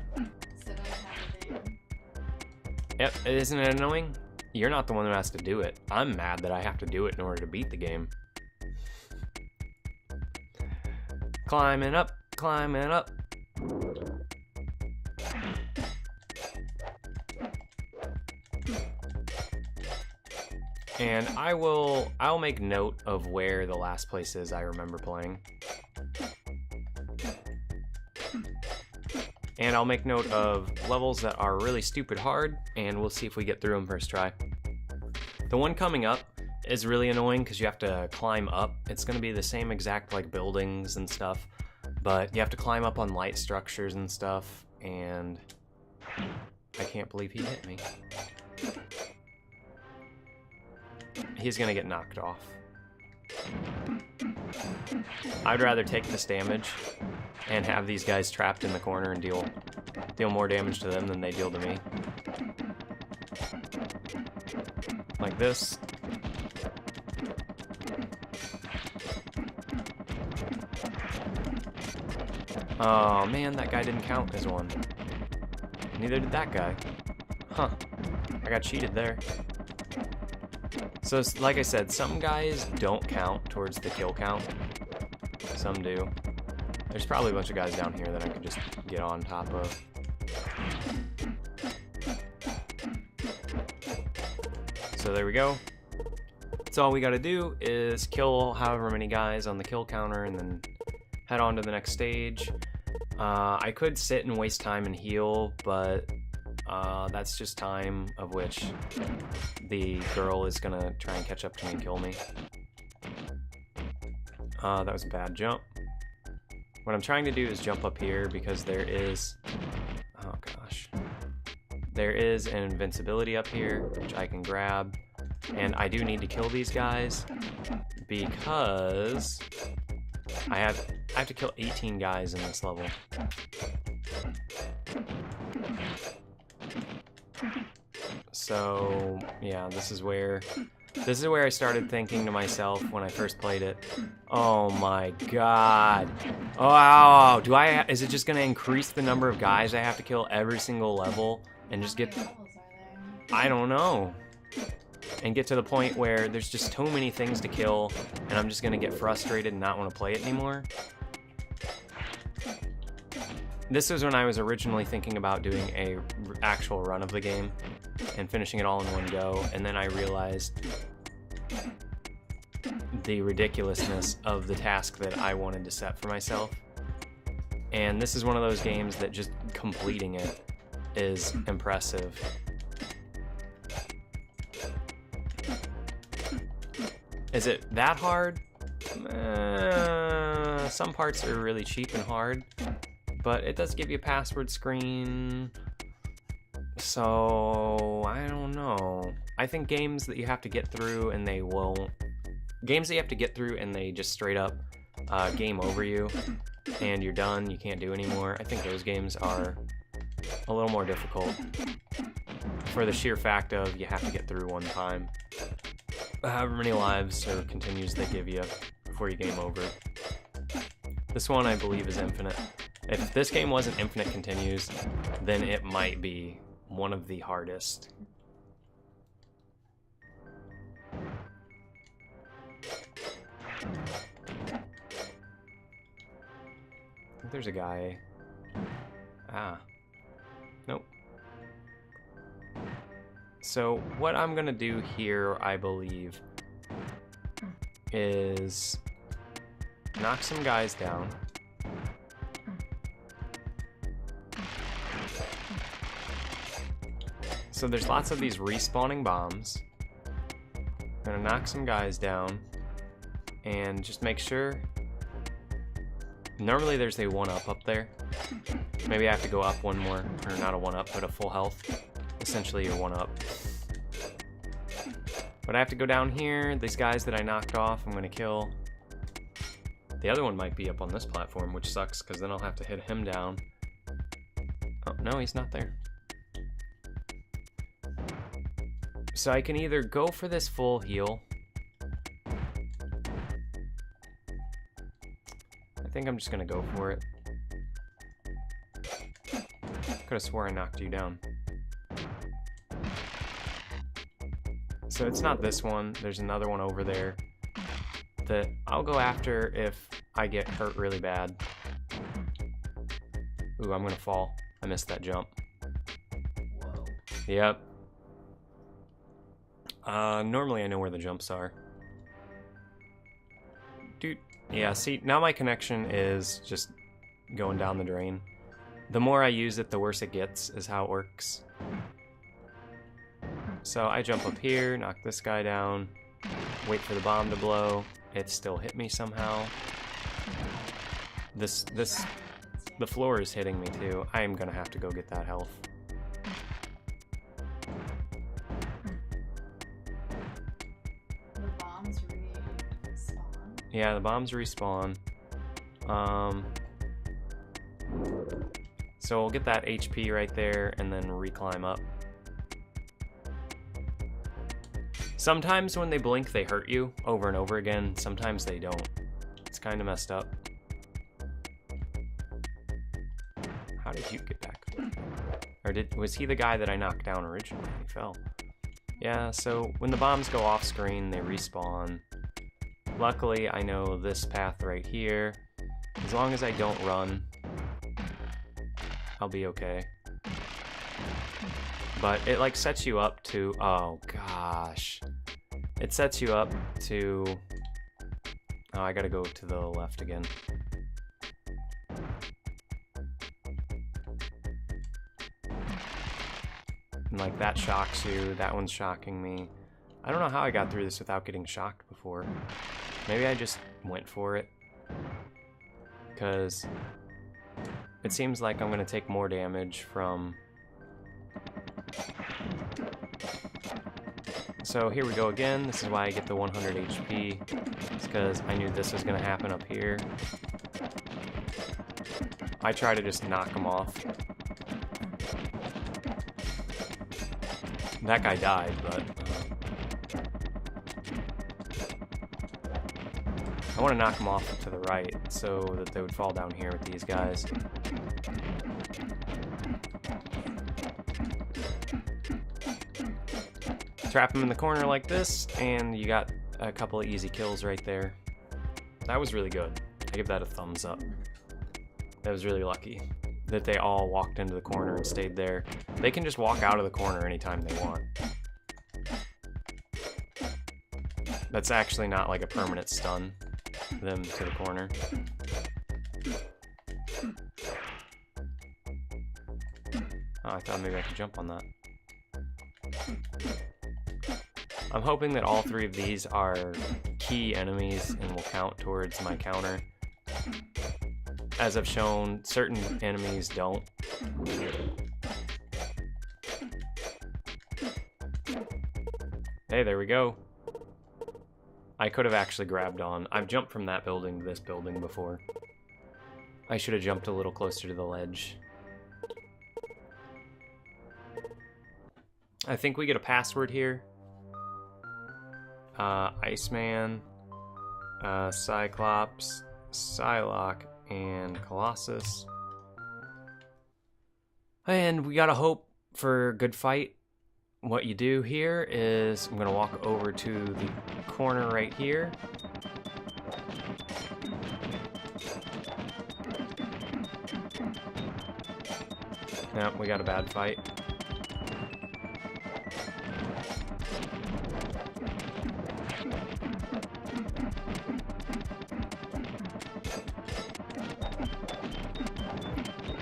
Yep, isn't it annoying? You're not the one who has to do it. I'm mad that I have to do it in order to beat the game. Climbing up, climbing up. And I'll make note of where the last place is I remember playing. And I'll make note of levels that are really stupid hard, and we'll see if we get through them first try. The one coming up is really annoying because you have to climb up. It's going to be the same exact like buildings and stuff, but you have to climb up on light structures and stuff, and I can't believe he hit me. He's going to get knocked off. I'd rather take this damage and have these guys trapped in the corner and deal more damage to them than they deal to me. Like this. Oh man, that guy didn't count as one. Neither did that guy. Huh. I got cheated there. So, like I said, some guys don't count towards the kill count. Some do. There's probably a bunch of guys down here that I could just get on top of. So there we go. So all we gotta do is kill however many guys on the kill counter and then head on to the next stage. I could sit and waste time and heal, but that's just time of which the girl is gonna try and catch up to me and kill me. That was a bad jump. What I'm trying to do is jump up here because there is, oh gosh, there is an invincibility up here which I can grab, and I do need to kill these guys because I have to kill 18 guys in this level. So yeah, this is where I started thinking to myself when I first played it, oh my god, oh, is it just gonna increase the number of guys I have to kill every single level and just get, I don't know, and get to the point where there's just too many things to kill and I'm just gonna get frustrated and not want to play it anymore? This was when I was originally thinking about doing a actual run of the game and finishing it all in one go, and then I realized the ridiculousness of the task that I wanted to set for myself. And this is one of those games that just completing it is impressive. Is it that hard? Some parts are really cheap and hard, but it does give you a password screen, so I don't know. I think games that you have to get through and they just straight up game over you and you're done, you can't do anymore, I think those games are a little more difficult for the sheer fact of you have to get through one time, however many lives or continues they give you before you game over. This one I believe is infinite. If this game wasn't infinite continues, then it might be one of the hardest. I think there's a guy. Nope. So what I'm gonna do here, I believe, is knock some guys down. So there's lots of these respawning bombs. I'm gonna knock some guys down and just make sure. Normally there's a 1-up up there. Maybe I have to go up one more, or not a 1-up, but a full health. Essentially a 1-up. But I have to go down here. These guys that I knocked off, I'm gonna kill. The other one might be up on this platform, which sucks because then I'll have to hit him down. Oh, no, he's not there. So I can either go for this full heal. I think I'm just gonna go for it. Could have swore I knocked you down. So it's not this one, there's another one over there that I'll go after if I get hurt really bad. Ooh, I'm gonna fall. I missed that jump. Whoa. Yep. Normally I know where the jumps are. Dude, yeah, see, now my connection is just going down the drain. The more I use it, the worse it gets, is how it works. So I jump up here, knock this guy down, wait for the bomb to blow. It still hit me somehow. The floor is hitting me too. I am gonna have to go get that health. The bombs respawn. Yeah, the bombs respawn. So we'll get that HP right there and then reclimb up. Sometimes when they blink, they hurt you over and over again. Sometimes they don't. It's kind of messed up. How did you get back? Or was he the guy that I knocked down originally? He fell. Yeah, so when the bombs go off screen, they respawn. Luckily, I know this path right here. As long as I don't run, I'll be okay. But it like sets you up to, oh gosh. It sets you up to, oh, I gotta go to the left again. And like that shocks you, that one's shocking me. I don't know how I got through this without getting shocked before. Maybe I just went for it. Because it seems like I'm gonna take more damage from... So here we go again. This is why I get the 100 HP. It's because I knew this was gonna happen up here. I try to just knock him off. That guy died, but... I want to knock them off to the right so that they would fall down here with these guys. Trap them in the corner like this, and you got a couple of easy kills right there. That was really good. I give that a thumbs up. That was really lucky that they all walked into the corner and stayed there. They can just walk out of the corner anytime they want. That's actually not like a permanent stun them to the corner. Oh, I thought maybe I could jump on that. I'm hoping that all three of these are key enemies and will count towards my counter. As I've shown, certain enemies don't. Hey, there we go. I could have actually grabbed on. I've jumped from that building to this building before. I should have jumped a little closer to the ledge. I think we get a password here. Iceman, Cyclops, Psylocke, and Colossus. And we gotta hope for a good fight. What you do here is I'm gonna walk over to the corner right here. Nope, we got a bad fight.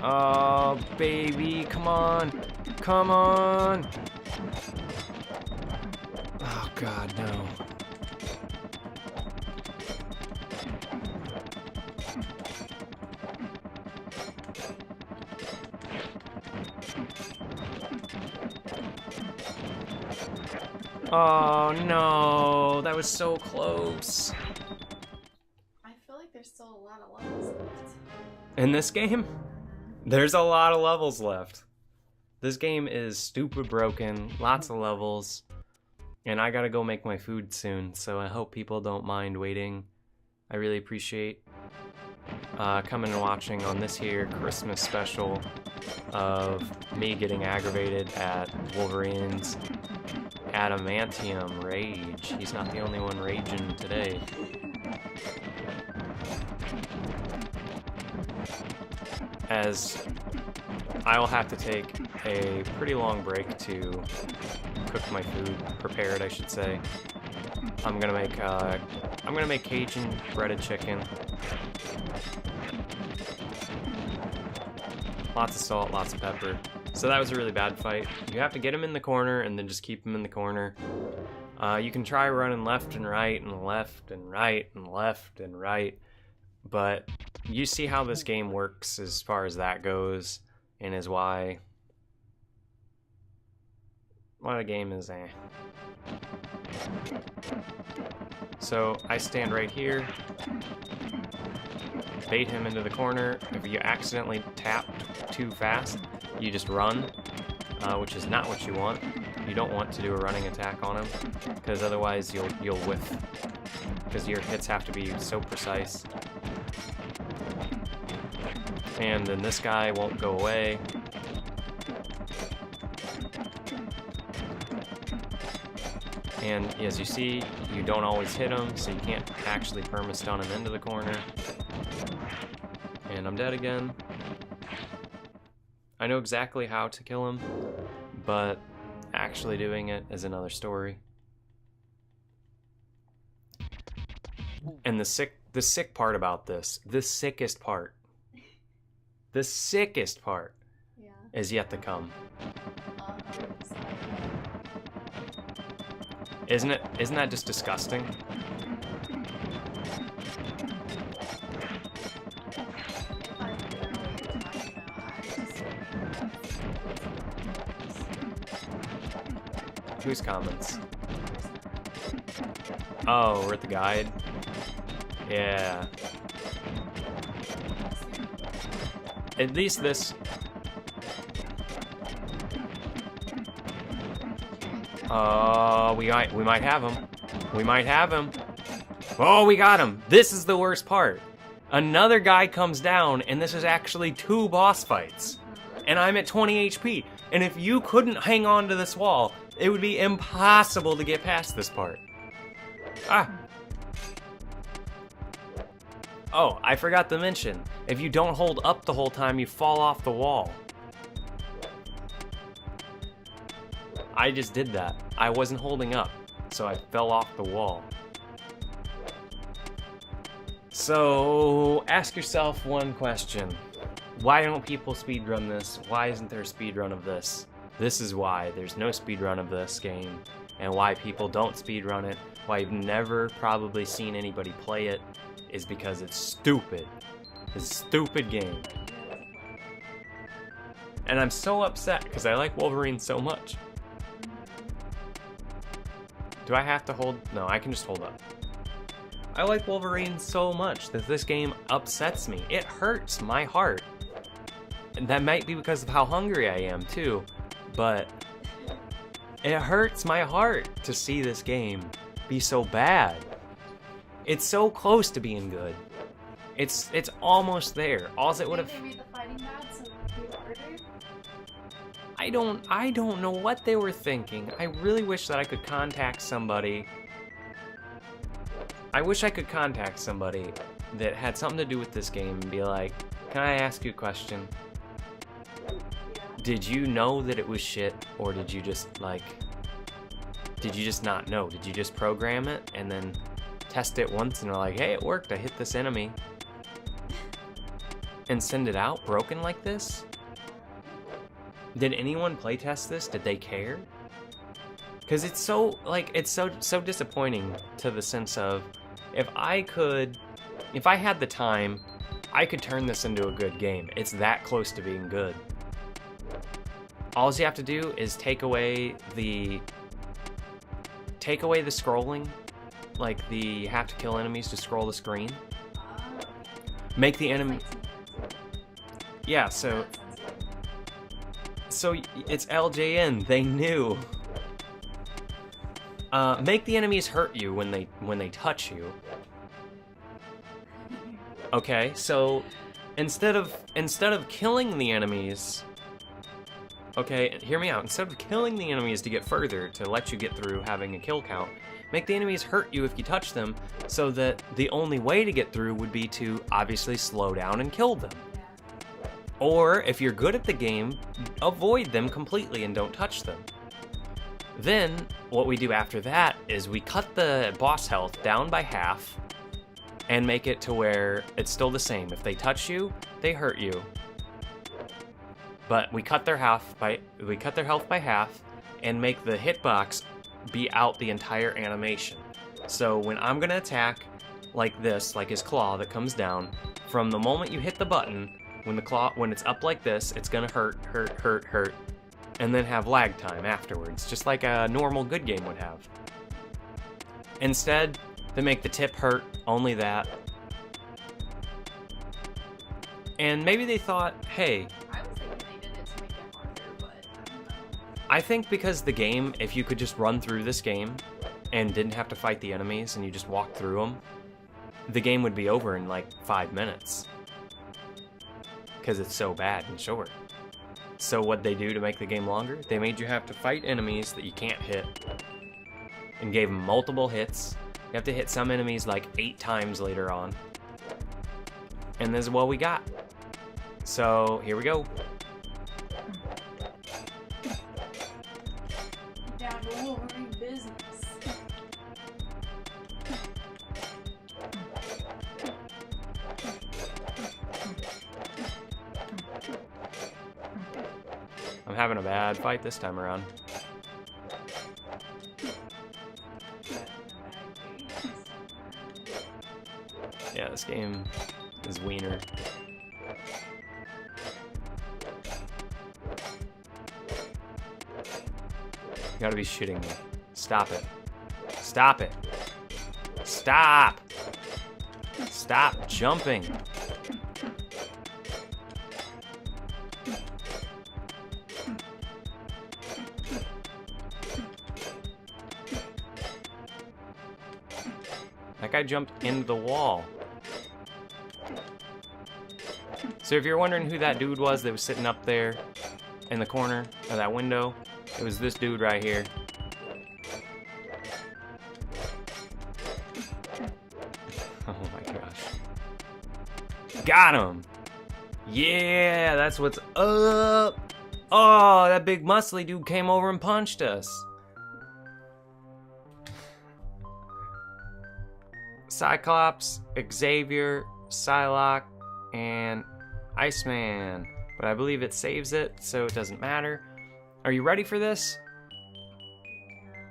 Oh, baby, come on. Come on. Oh, God, no. Oh, no. That was so close. I feel like there's still a lot of levels left. In this game? There's a lot of levels left. This game is stupid broken, lots of levels, and I gotta go make my food soon, so I hope people don't mind waiting. I really appreciate coming and watching on this here Christmas special of me getting aggravated at Wolverine's Adamantium Rage. He's not the only one raging today. As I'll have to take a pretty long break to cooked my food, prepared, I should say. I'm gonna make Cajun breaded chicken. Lots of salt, lots of pepper. So that was a really bad fight. You have to get him in the corner and then just keep him in the corner. You can try running left and right and left and right and left and right, but you see how this game works as far as that goes, and is why the game is eh. So I stand right here, bait him into the corner. If you accidentally tap too fast, you just run, which is not what you want. You don't want to do a running attack on him, because otherwise you'll whiff, because your hits have to be so precise. And then this guy won't go away. And as you see, you don't always hit him, so you can't actually perma-stun him into the corner. And I'm dead again. I know exactly how to kill him, but actually doing it is another story. And the sick part about this, the sickest part Yeah. is yet to come. Isn't that just disgusting? Whose comments? Oh, we're at the guide? Yeah. At least this... we might have him. We might have him. Oh, we got him. This is the worst part. Another guy comes down, and this is actually 2 boss fights. And I'm at 20 HP. And if you couldn't hang on to this wall, it would be impossible to get past this part. Ah. Oh, I forgot to mention, if you don't hold up the whole time, you fall off the wall. I just did that. I wasn't holding up, so I fell off the wall. So, ask yourself one question. Why don't people speedrun this? Why isn't there a speedrun of this? This is why there's no speedrun of this game, and why people don't speedrun it, why you've never probably seen anybody play it, is because it's stupid. It's a stupid game. And I'm so upset, because I like Wolverine so much. Do I have to hold? No, I can just hold up. I like Wolverine so much that this game upsets me. It hurts my heart. And that might be because of how hungry I am, too. But it hurts my heart to see this game be so bad. It's so close to being good. It's almost there. All it would have. They made the fighting bad, so it would be harder. I don't know what they were thinking. I really wish that I could contact somebody. I wish I could contact somebody that had something to do with this game and be like, "Can I ask you a question? Did you know that it was shit, or did you just not know? Did you just program it and then test it once and are like, hey, it worked, I hit this enemy, and send it out broken like this? Did anyone playtest this? Did they care? Because it's so disappointing to the sense of, if I had the time, I could turn this into a good game. It's that close to being good. All you have to do is take away the scrolling, like you have to kill enemies to scroll the screen. Make the enemy... Yeah, so it's LJN, they knew. Make the enemies hurt you when they touch you. Okay, so instead of killing the enemies... Okay, hear me out. Instead of killing the enemies to get further, to let you get through having a kill count, make the enemies hurt you if you touch them, so that the only way to get through would be to obviously slow down and kill them. Or, if you're good at the game, avoid them completely and don't touch them. Then, what we do after that is we cut the boss health down by half and make it to where it's still the same. If they touch you, they hurt you. But we cut their health by half and make the hitbox be out the entire animation. So when I'm gonna attack like this, like his claw that comes down, from the moment you hit the button, when it's up like this, it's gonna hurt, and then have lag time afterwards, just like a normal good game would have. Instead, they make the tip hurt, only that. And maybe they thought, hey, I was thinking they did it to make it harder, but I don't know. I think because the game, if you could just run through this game and didn't have to fight the enemies and you just walked through them, the game would be over in like 5 minutes. Because it's so bad and short. So what they do to make the game longer, they made you have to fight enemies that you can't hit and gave them multiple hits. You have to hit some enemies like 8 times later on. And this is what we got. So here we go. Down to Wolverine business. I'm having a bad fight this time around. Yeah, this game is wiener. You gotta be shitting me. Stop it. Stop it. Stop! Stop jumping. That guy jumped into the wall. So if you're wondering who that dude was that was sitting up there in the corner of that window, it was this dude right here. Oh my gosh. Got him! Yeah, that's what's up! Oh, that big muscly dude came over and punched us. Cyclops, Xavier, Psylocke, and Iceman. But I believe it saves it, so it doesn't matter. Are you ready for this?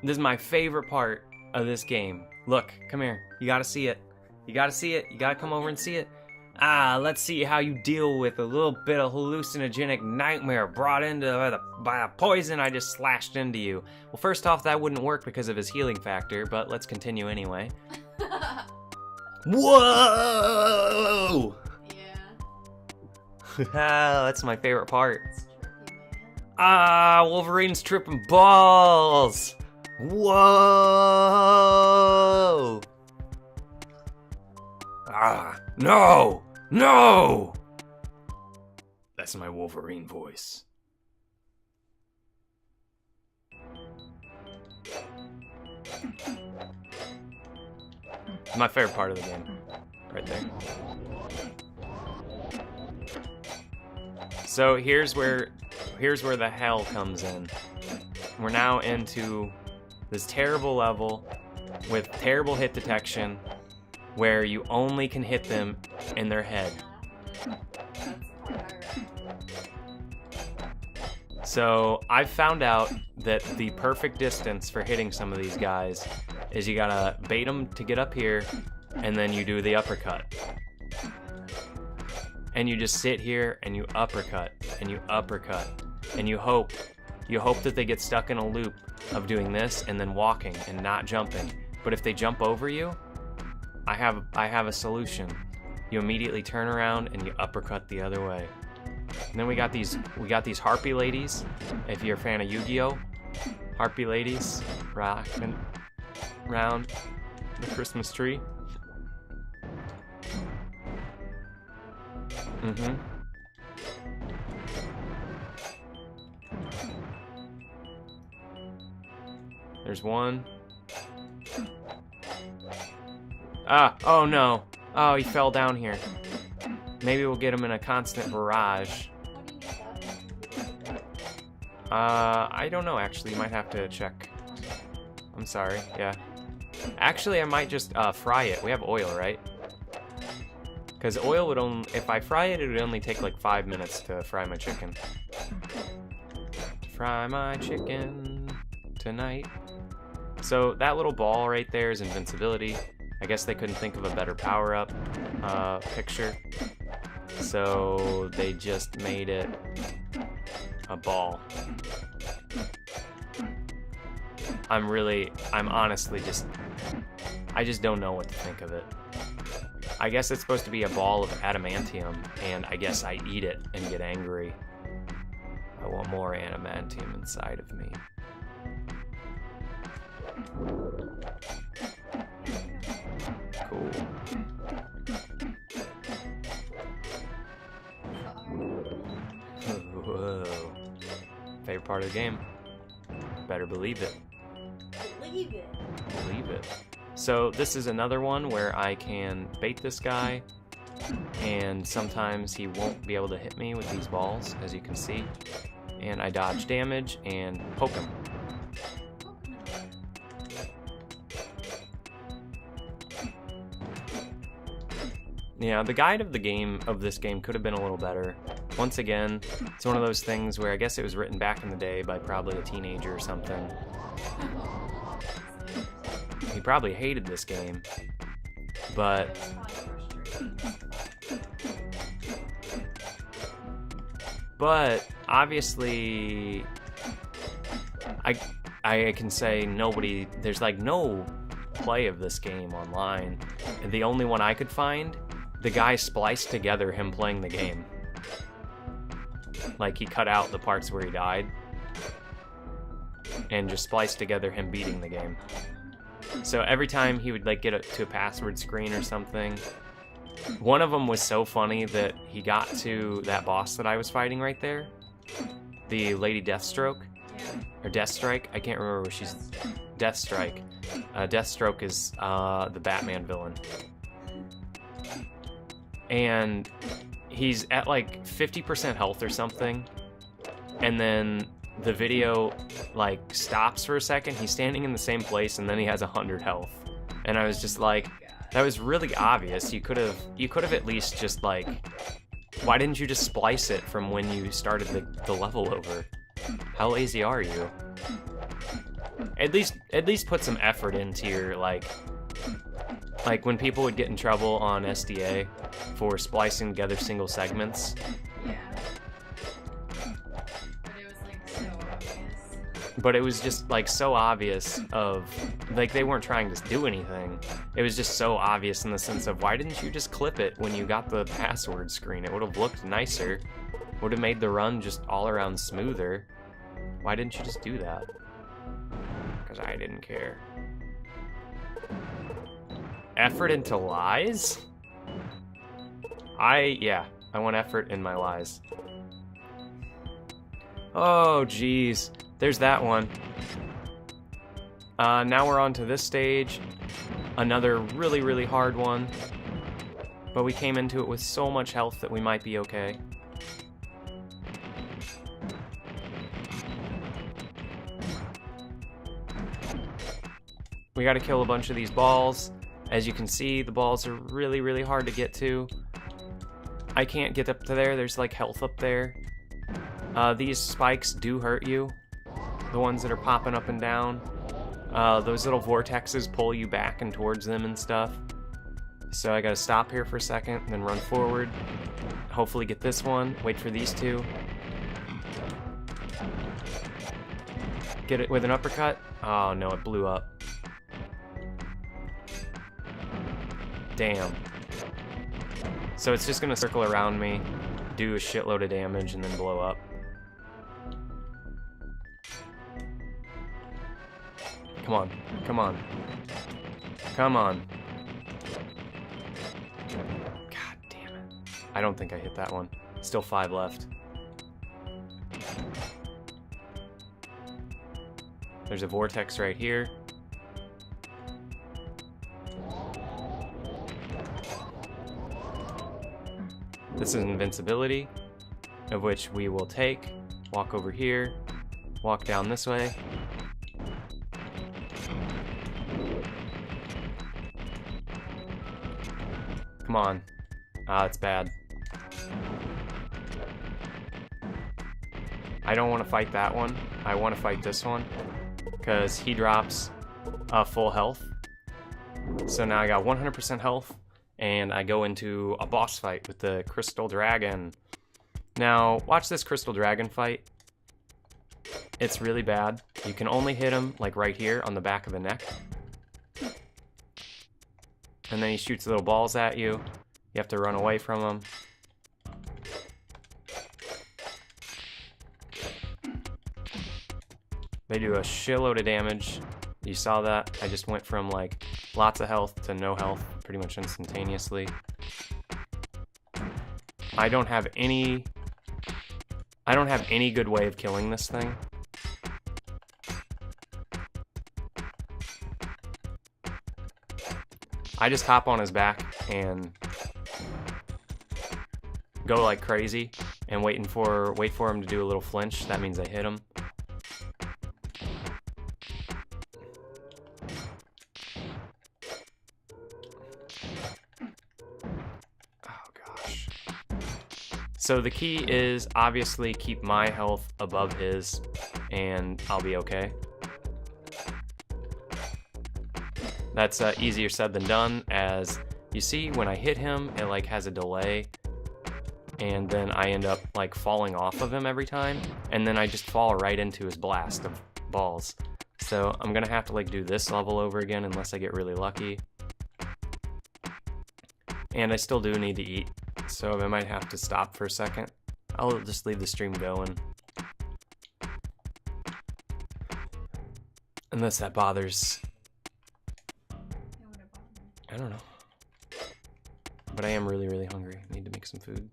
This is my favorite part of this game. Look, come here. You gotta see it. You gotta see it. You gotta come over and see it. Let's see how you deal with a little bit of hallucinogenic nightmare brought into by a poison I just slashed into you. Well, first off, that wouldn't work because of his healing factor, but let's continue anyway. Whoa! Yeah. That's my favorite part. It's tricky, man. Wolverine's tripping balls! Whoa! No! No! That's my Wolverine voice. My favorite part of the game. Right there. So here's where the hell comes in. We're now into this terrible level with terrible hit detection where you only can hit them in their head. So I've found out that the perfect distance for hitting some of these guys is you gotta bait them to get up here and then you do the uppercut. And you just sit here and you uppercut and you uppercut and you hope that they get stuck in a loop of doing this and then walking and not jumping. But if they jump over you, I have a solution. You immediately turn around and you uppercut the other way. And then we got these harpy ladies. If you're a fan of Yu-Gi-Oh, harpy ladies rocking around the Christmas tree. There's one. Oh no. Oh, he fell down here. Maybe we'll get him in a constant barrage. I don't know actually. You might have to check I'm sorry. Yeah. Actually, I might just fry it. We have oil, right? Because oil would only... If I fry it, it would only take like 5 minutes to fry my chicken. Fry my chicken tonight. So that little ball right there is invincibility. I guess they couldn't think of a better power-up picture. So they just made it a ball. I'm honestly I just don't know what to think of it. I guess it's supposed to be a ball of adamantium, and I guess I eat it and get angry. I want more adamantium inside of me. Cool. Whoa. Favorite part of the game? Better believe it. Believe it. Believe it. So this is another one where I can bait this guy, and sometimes he won't be able to hit me with these balls, as you can see. And I dodge damage and poke him. Yeah, the guide of this game could have been a little better. Once again, it's one of those things where I guess it was written back in the day by probably a teenager or something. He probably hated this game, but obviously I can say there's like no play of this game online. The only one I could find, the guy spliced together him playing the game. Like he cut out the parts where he died and just spliced together him beating the game. So every time he would like get to a password screen or something, one of them was so funny that he got to that boss that I was fighting right there, the Lady Deathstroke, or Deathstrike. I can't remember what she's. Deathstrike. Deathstroke is the Batman villain, and he's at like 50% health or something, and then the video like stops for a second. He's standing in the same place, and then he has 100 health, and I was just like, that was really obvious. You could have at least just like, why didn't you just splice it from when you started the level over? How lazy are you? At least put some effort into your like when people would get in trouble on SDA for splicing together single segments. Yeah. But it was like so obvious. But it was just like so obvious of like they weren't trying to do anything. It was just so obvious in the sense of, why didn't you just clip it when you got the password screen? It would have looked nicer. Would have made the run just all around smoother. Why didn't you just do that? Because I didn't care. Effort into lies? I want effort in my lies. Oh, geez. There's that one. Now we're on to this stage. Another really, really hard one. But we came into it with so much health that we might be okay. We gotta kill a bunch of these balls. As you can see, the balls are really, really hard to get to. I can't get up to there. There's like health up there. These spikes do hurt you. The ones that are popping up and down. Those little vortexes pull you back and towards them and stuff. So I gotta stop here for a second, then run forward. Hopefully get this one. Wait for these two. Get it with an uppercut. Oh no, it blew up. Damn. So it's just gonna circle around me, do a shitload of damage, and then blow up. Come on, come on. Come on. God damn it. I don't think I hit that one. Still 5 left. There's a vortex right here. This is invincibility, of which we will take. Walk over here, walk down this way. Come on. Ah, it's bad. I don't want to fight that one. I want to fight this one. Because he drops full health. So now I got 100% health. And I go into a boss fight with the Crystal Dragon. Now, watch this Crystal Dragon fight. It's really bad. You can only hit him, like, right here on the back of the neck. And then he shoots little balls at you. You have to run away from him. They do a shitload of damage. You saw that? I just went from, like, lots of health to no health pretty much instantaneously. I don't have any good way of killing this thing. I just hop on his back and go like crazy and wait for him to do a little flinch. That means I hit him. Oh gosh. So the key is obviously keep my health above his and I'll be okay. That's easier said than done, as you see when I hit him, it like has a delay, and then I end up like falling off of him every time, and then I just fall right into his blast of balls. So I'm gonna have to like do this level over again unless I get really lucky. And I still do need to eat, so I might have to stop for a second. I'll just leave the stream going. Unless that bothers. I don't know. But I am really, really hungry. I need to make some food.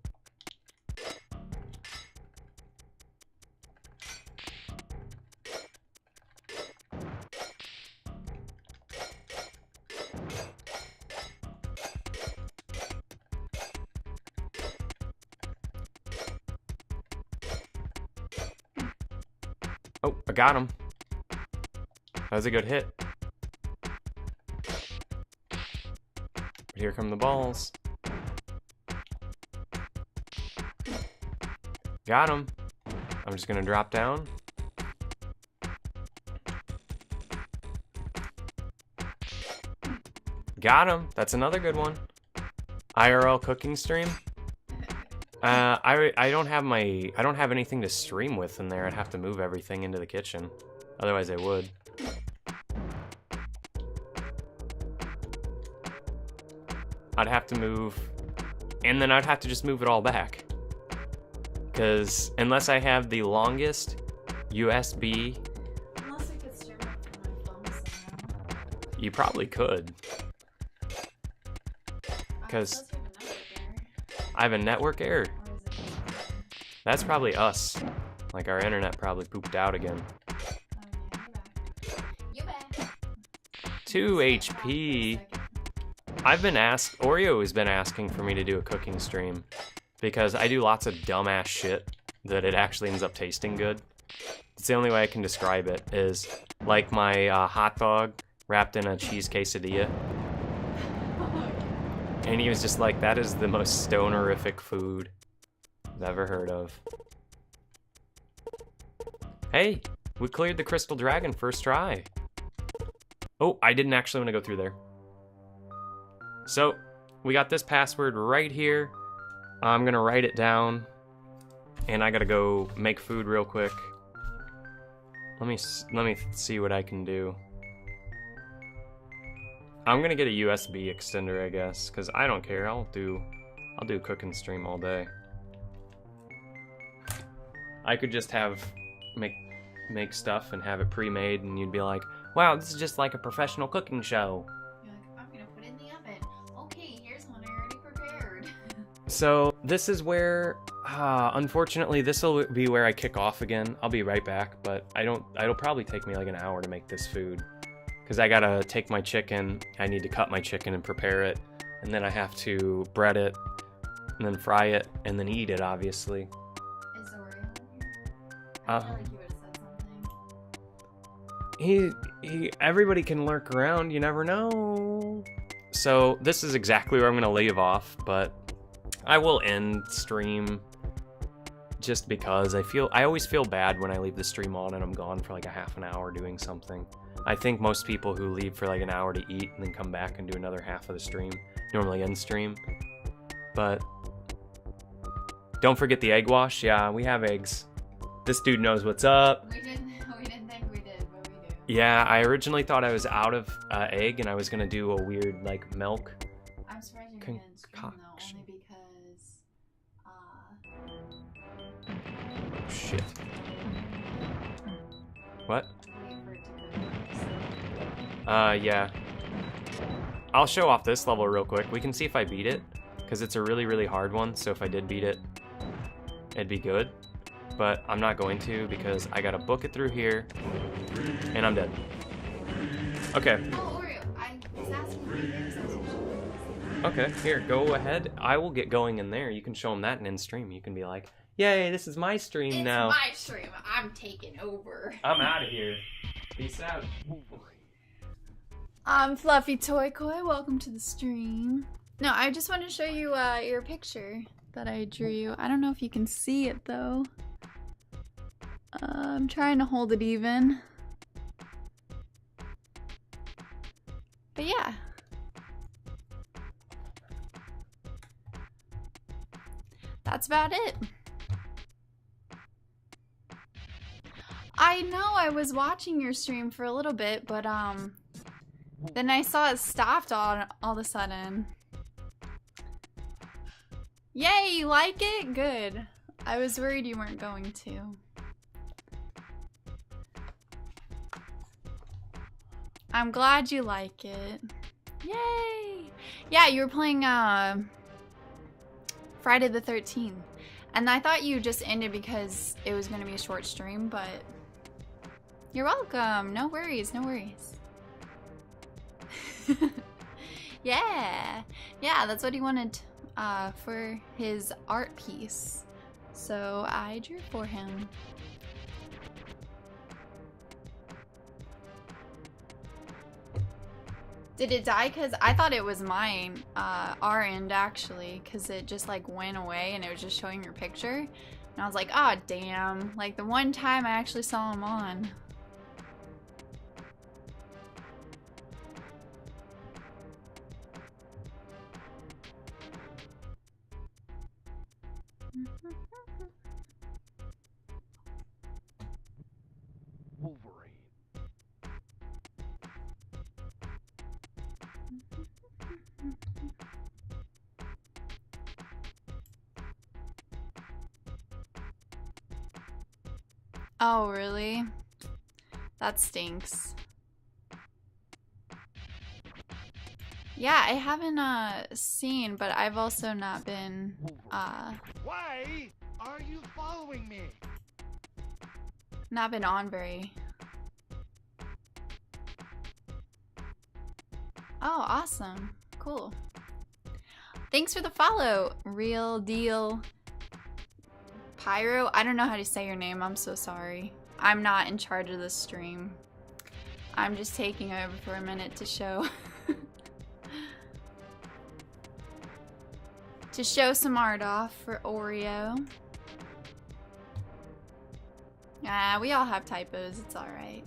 Oh, I got him. That was a good hit. Here come the balls. Got him. I'm just gonna drop down. Got him. That's another good one. IRL cooking stream. I don't have anything to stream with in there. I'd have to move everything into the kitchen. Otherwise I would. I'd have to move, and then I'd have to just move it all back. Because unless I have the longest USB... Unless I could stream it from my phone somehow. You probably could. Because I have a network error. That's probably us. Like our internet probably pooped out again. You bet. 2 HP. I've been asked, Oreo has been asking for me to do a cooking stream because I do lots of dumbass shit that it actually ends up tasting good. It's the only way I can describe it, is like my hot dog wrapped in a cheese quesadilla. And he was just like, that is the most stonerific food I've ever heard of. Hey, we cleared the Crystal Dragon first try. Oh, I didn't actually want to go through there. So, we got this password right here. I'm gonna write it down, and I gotta go make food real quick. Let me see what I can do. I'm gonna get a USB extender, I guess, because I don't care. I'll do cooking stream all day. I could just make stuff and have it pre-made, and you'd be like, wow, this is just like a professional cooking show. So this is where, unfortunately, this will be where I kick off again. I'll be right back, but it'll probably take me like an hour to make this food. Because I gotta take my chicken, I need to cut my chicken and prepare it, and then I have to bread it, and then fry it, and then eat it, obviously. Is Oreo here? I feel like he would have said something. Everybody can lurk around, you never know. so this is exactly where I'm gonna leave off, but I will end stream just because I always feel bad when I leave the stream on and I'm gone for like a half an hour doing something. I think most people who leave for like an hour to eat and then come back and do another half of the stream normally end stream. But don't forget the egg wash. Yeah, we have eggs. This dude knows what's up. We didn't think we did, but we do. Yeah, I originally thought I was out of egg and I was gonna do a weird like milk. I'm surprised you didn't stream though, only because Shit. What? wait for it to go. Yeah. I'll show off this level real quick. We can see if I beat it, because it's a really, really hard one, so if I did beat it, it'd be good. But I'm not going to, because I gotta book it through here, and I'm dead. Okay. Oh, Oreo, I was asking you this. Okay, here, go ahead. I will get going in there. You can show them that and in stream. You can be like, yay, this is my stream now. It's my stream. I'm taking over. I'm out of here. Peace out. I'm Fluffy Toy Koi. Welcome to the stream. No, I just want to show you your picture that I drew you. I don't know if you can see it though. I'm trying to hold it even. But yeah. That's about it. I know I was watching your stream for a little bit, but then I saw it stopped all of a sudden. Yay, you like it? Good. I was worried you weren't going to. I'm glad you like it. Yay! Yeah, you were playing Friday the 13th. And I thought you just ended because it was going to be a short stream, but you're welcome. No worries, no worries. Yeah. Yeah, that's what he wanted for his art piece. So I drew for him. Did it die? Because I thought it was mine, our end actually, because it just like went away and it was just showing your picture. And I was like, oh damn, like the one time I actually saw him on. Wolverine. Oh, really? That stinks. Yeah, I haven't seen, but I've also not been Why are you following me? not been on very. Oh, awesome. Cool. Thanks for the follow, Real Deal Pyro. I don't know how to say your name. I'm so sorry. I'm not in charge of this stream. I'm just taking over for a minute to show to show some art off for Oreo. We all have typos. It's all right.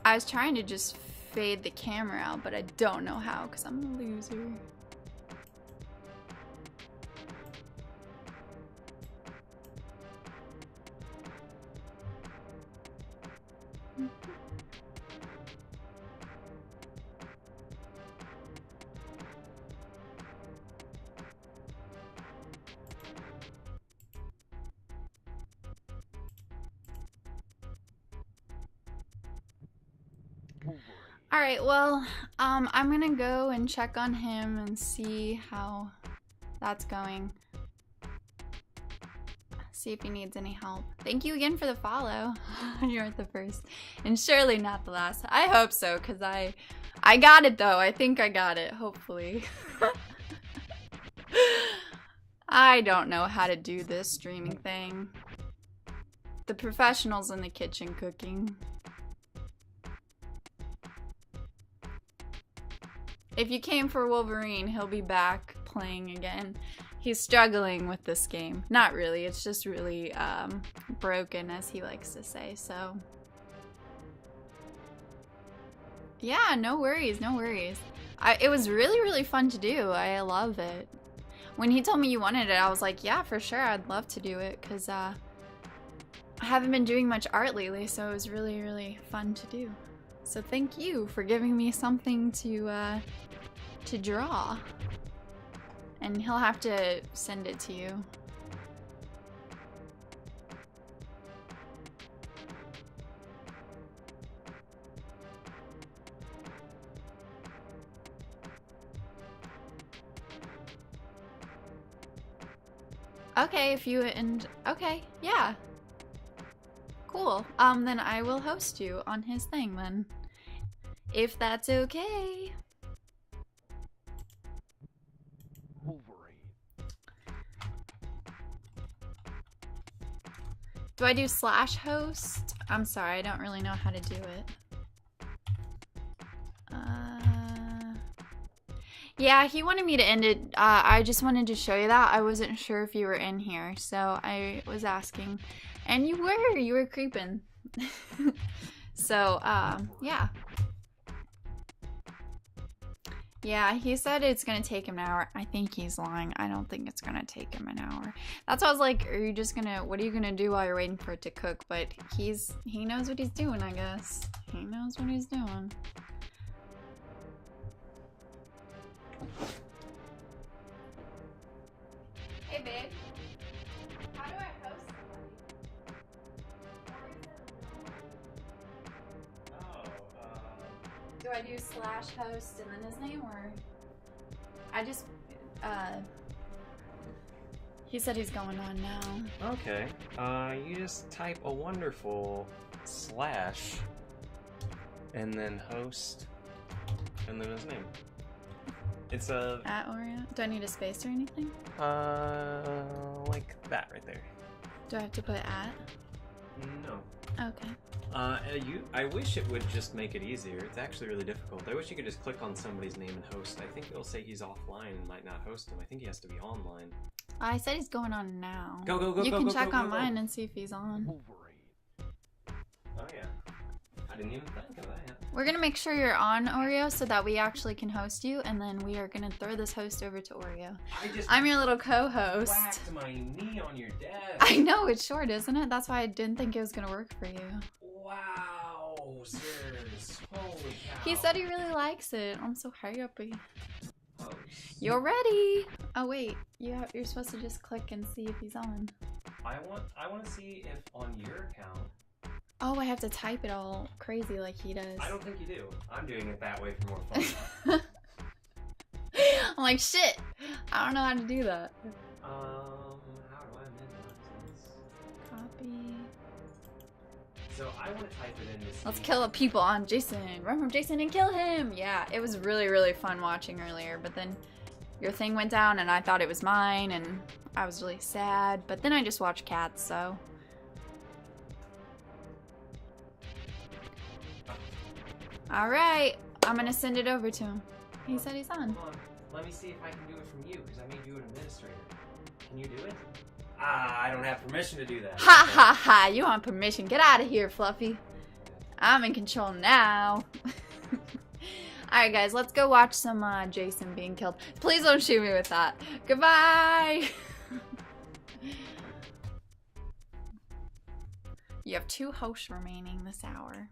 I was trying to just fade the camera out, but I don't know how because I'm a loser. All right, well, I'm gonna go and check on him and see how that's going. See if he needs any help. Thank you again for the follow. You're the first and surely not the last. I hope so, because I got it though. I think I got it, hopefully. I don't know how to do this streaming thing. The professionals in the kitchen cooking. If you came for Wolverine, he'll be back playing again. He's struggling with this game. Not really, it's just really broken, as he likes to say, so. Yeah, no worries, no worries. It was really, really fun to do. I love it. When he told me you wanted it, I was like, yeah, for sure, I'd love to do it, because I haven't been doing much art lately, so it was really, really fun to do. So thank you for giving me something to draw. And he'll have to send it to you. Okay, if you okay, yeah. Cool. Then I will host you on his thing then. If that's okay. Do I do /host? I'm sorry, I don't really know how to do it. Yeah, he wanted me to end it. I just wanted to show you that. I wasn't sure if you were in here, so I was asking. And you were creeping. So, yeah. Yeah, he said it's gonna take him an hour. I think he's lying. I don't think it's gonna take him an hour. That's why I was like, are you just gonna, what are you gonna do while you're waiting for it to cook? But he knows what he's doing, I guess. He knows what he's doing. Hey, babe. How do I host somebody? Do I do /host and then his name, or I just he said he's going on now. Okay. You just type a wonderful / and then host and then his name. It's a At Oreo. Do I need a space or anything? like that right there. Do I have to put at? No. Okay. I wish it would just make it easier. It's actually really difficult. I wish you could just click on somebody's name and host. I think it'll say he's offline and might not host him. I think he has to be online. I said he's going on now. Go, go, go, You go, can go, check go, on go, go. mine and see if he's on. Oh yeah. I didn't even think of that. We're gonna make sure you're on, Oreo, so that we actually can host you, and then we are gonna throw this host over to Oreo. I'm your little co-host. Whacked my knee on your desk. I know, it's short, isn't it? That's why I didn't think it was gonna work for you. Wow, sirs. Holy cow. He said he really likes it. I'm so happy. Host. You're ready. Oh wait, you're supposed to just click and see if he's on. I want to see if on your account. Oh, I have to type it all crazy like he does. I don't think you do. I'm doing it that way for more fun. I'm like, shit. I don't know how to do that. How do I minimize this? Copy. So I want to type it in to see. Let's kill the people on Jason. Run from Jason and kill him. Yeah, it was really, really fun watching earlier, but then your thing went down and I thought it was mine and I was really sad, but then I just watched cats, so. Alright, I'm gonna send it over to him. He said he's on. Hold on. Let me see if I can do it from you, because I made you an administrator. Can you do it? Ah, I don't have permission to do that. Ha ha ha, you want permission. Get out of here, Fluffy. I'm in control now. Alright guys, let's go watch some Jason being killed. Please don't shoot me with that. Goodbye! You have 2 hosts remaining this hour.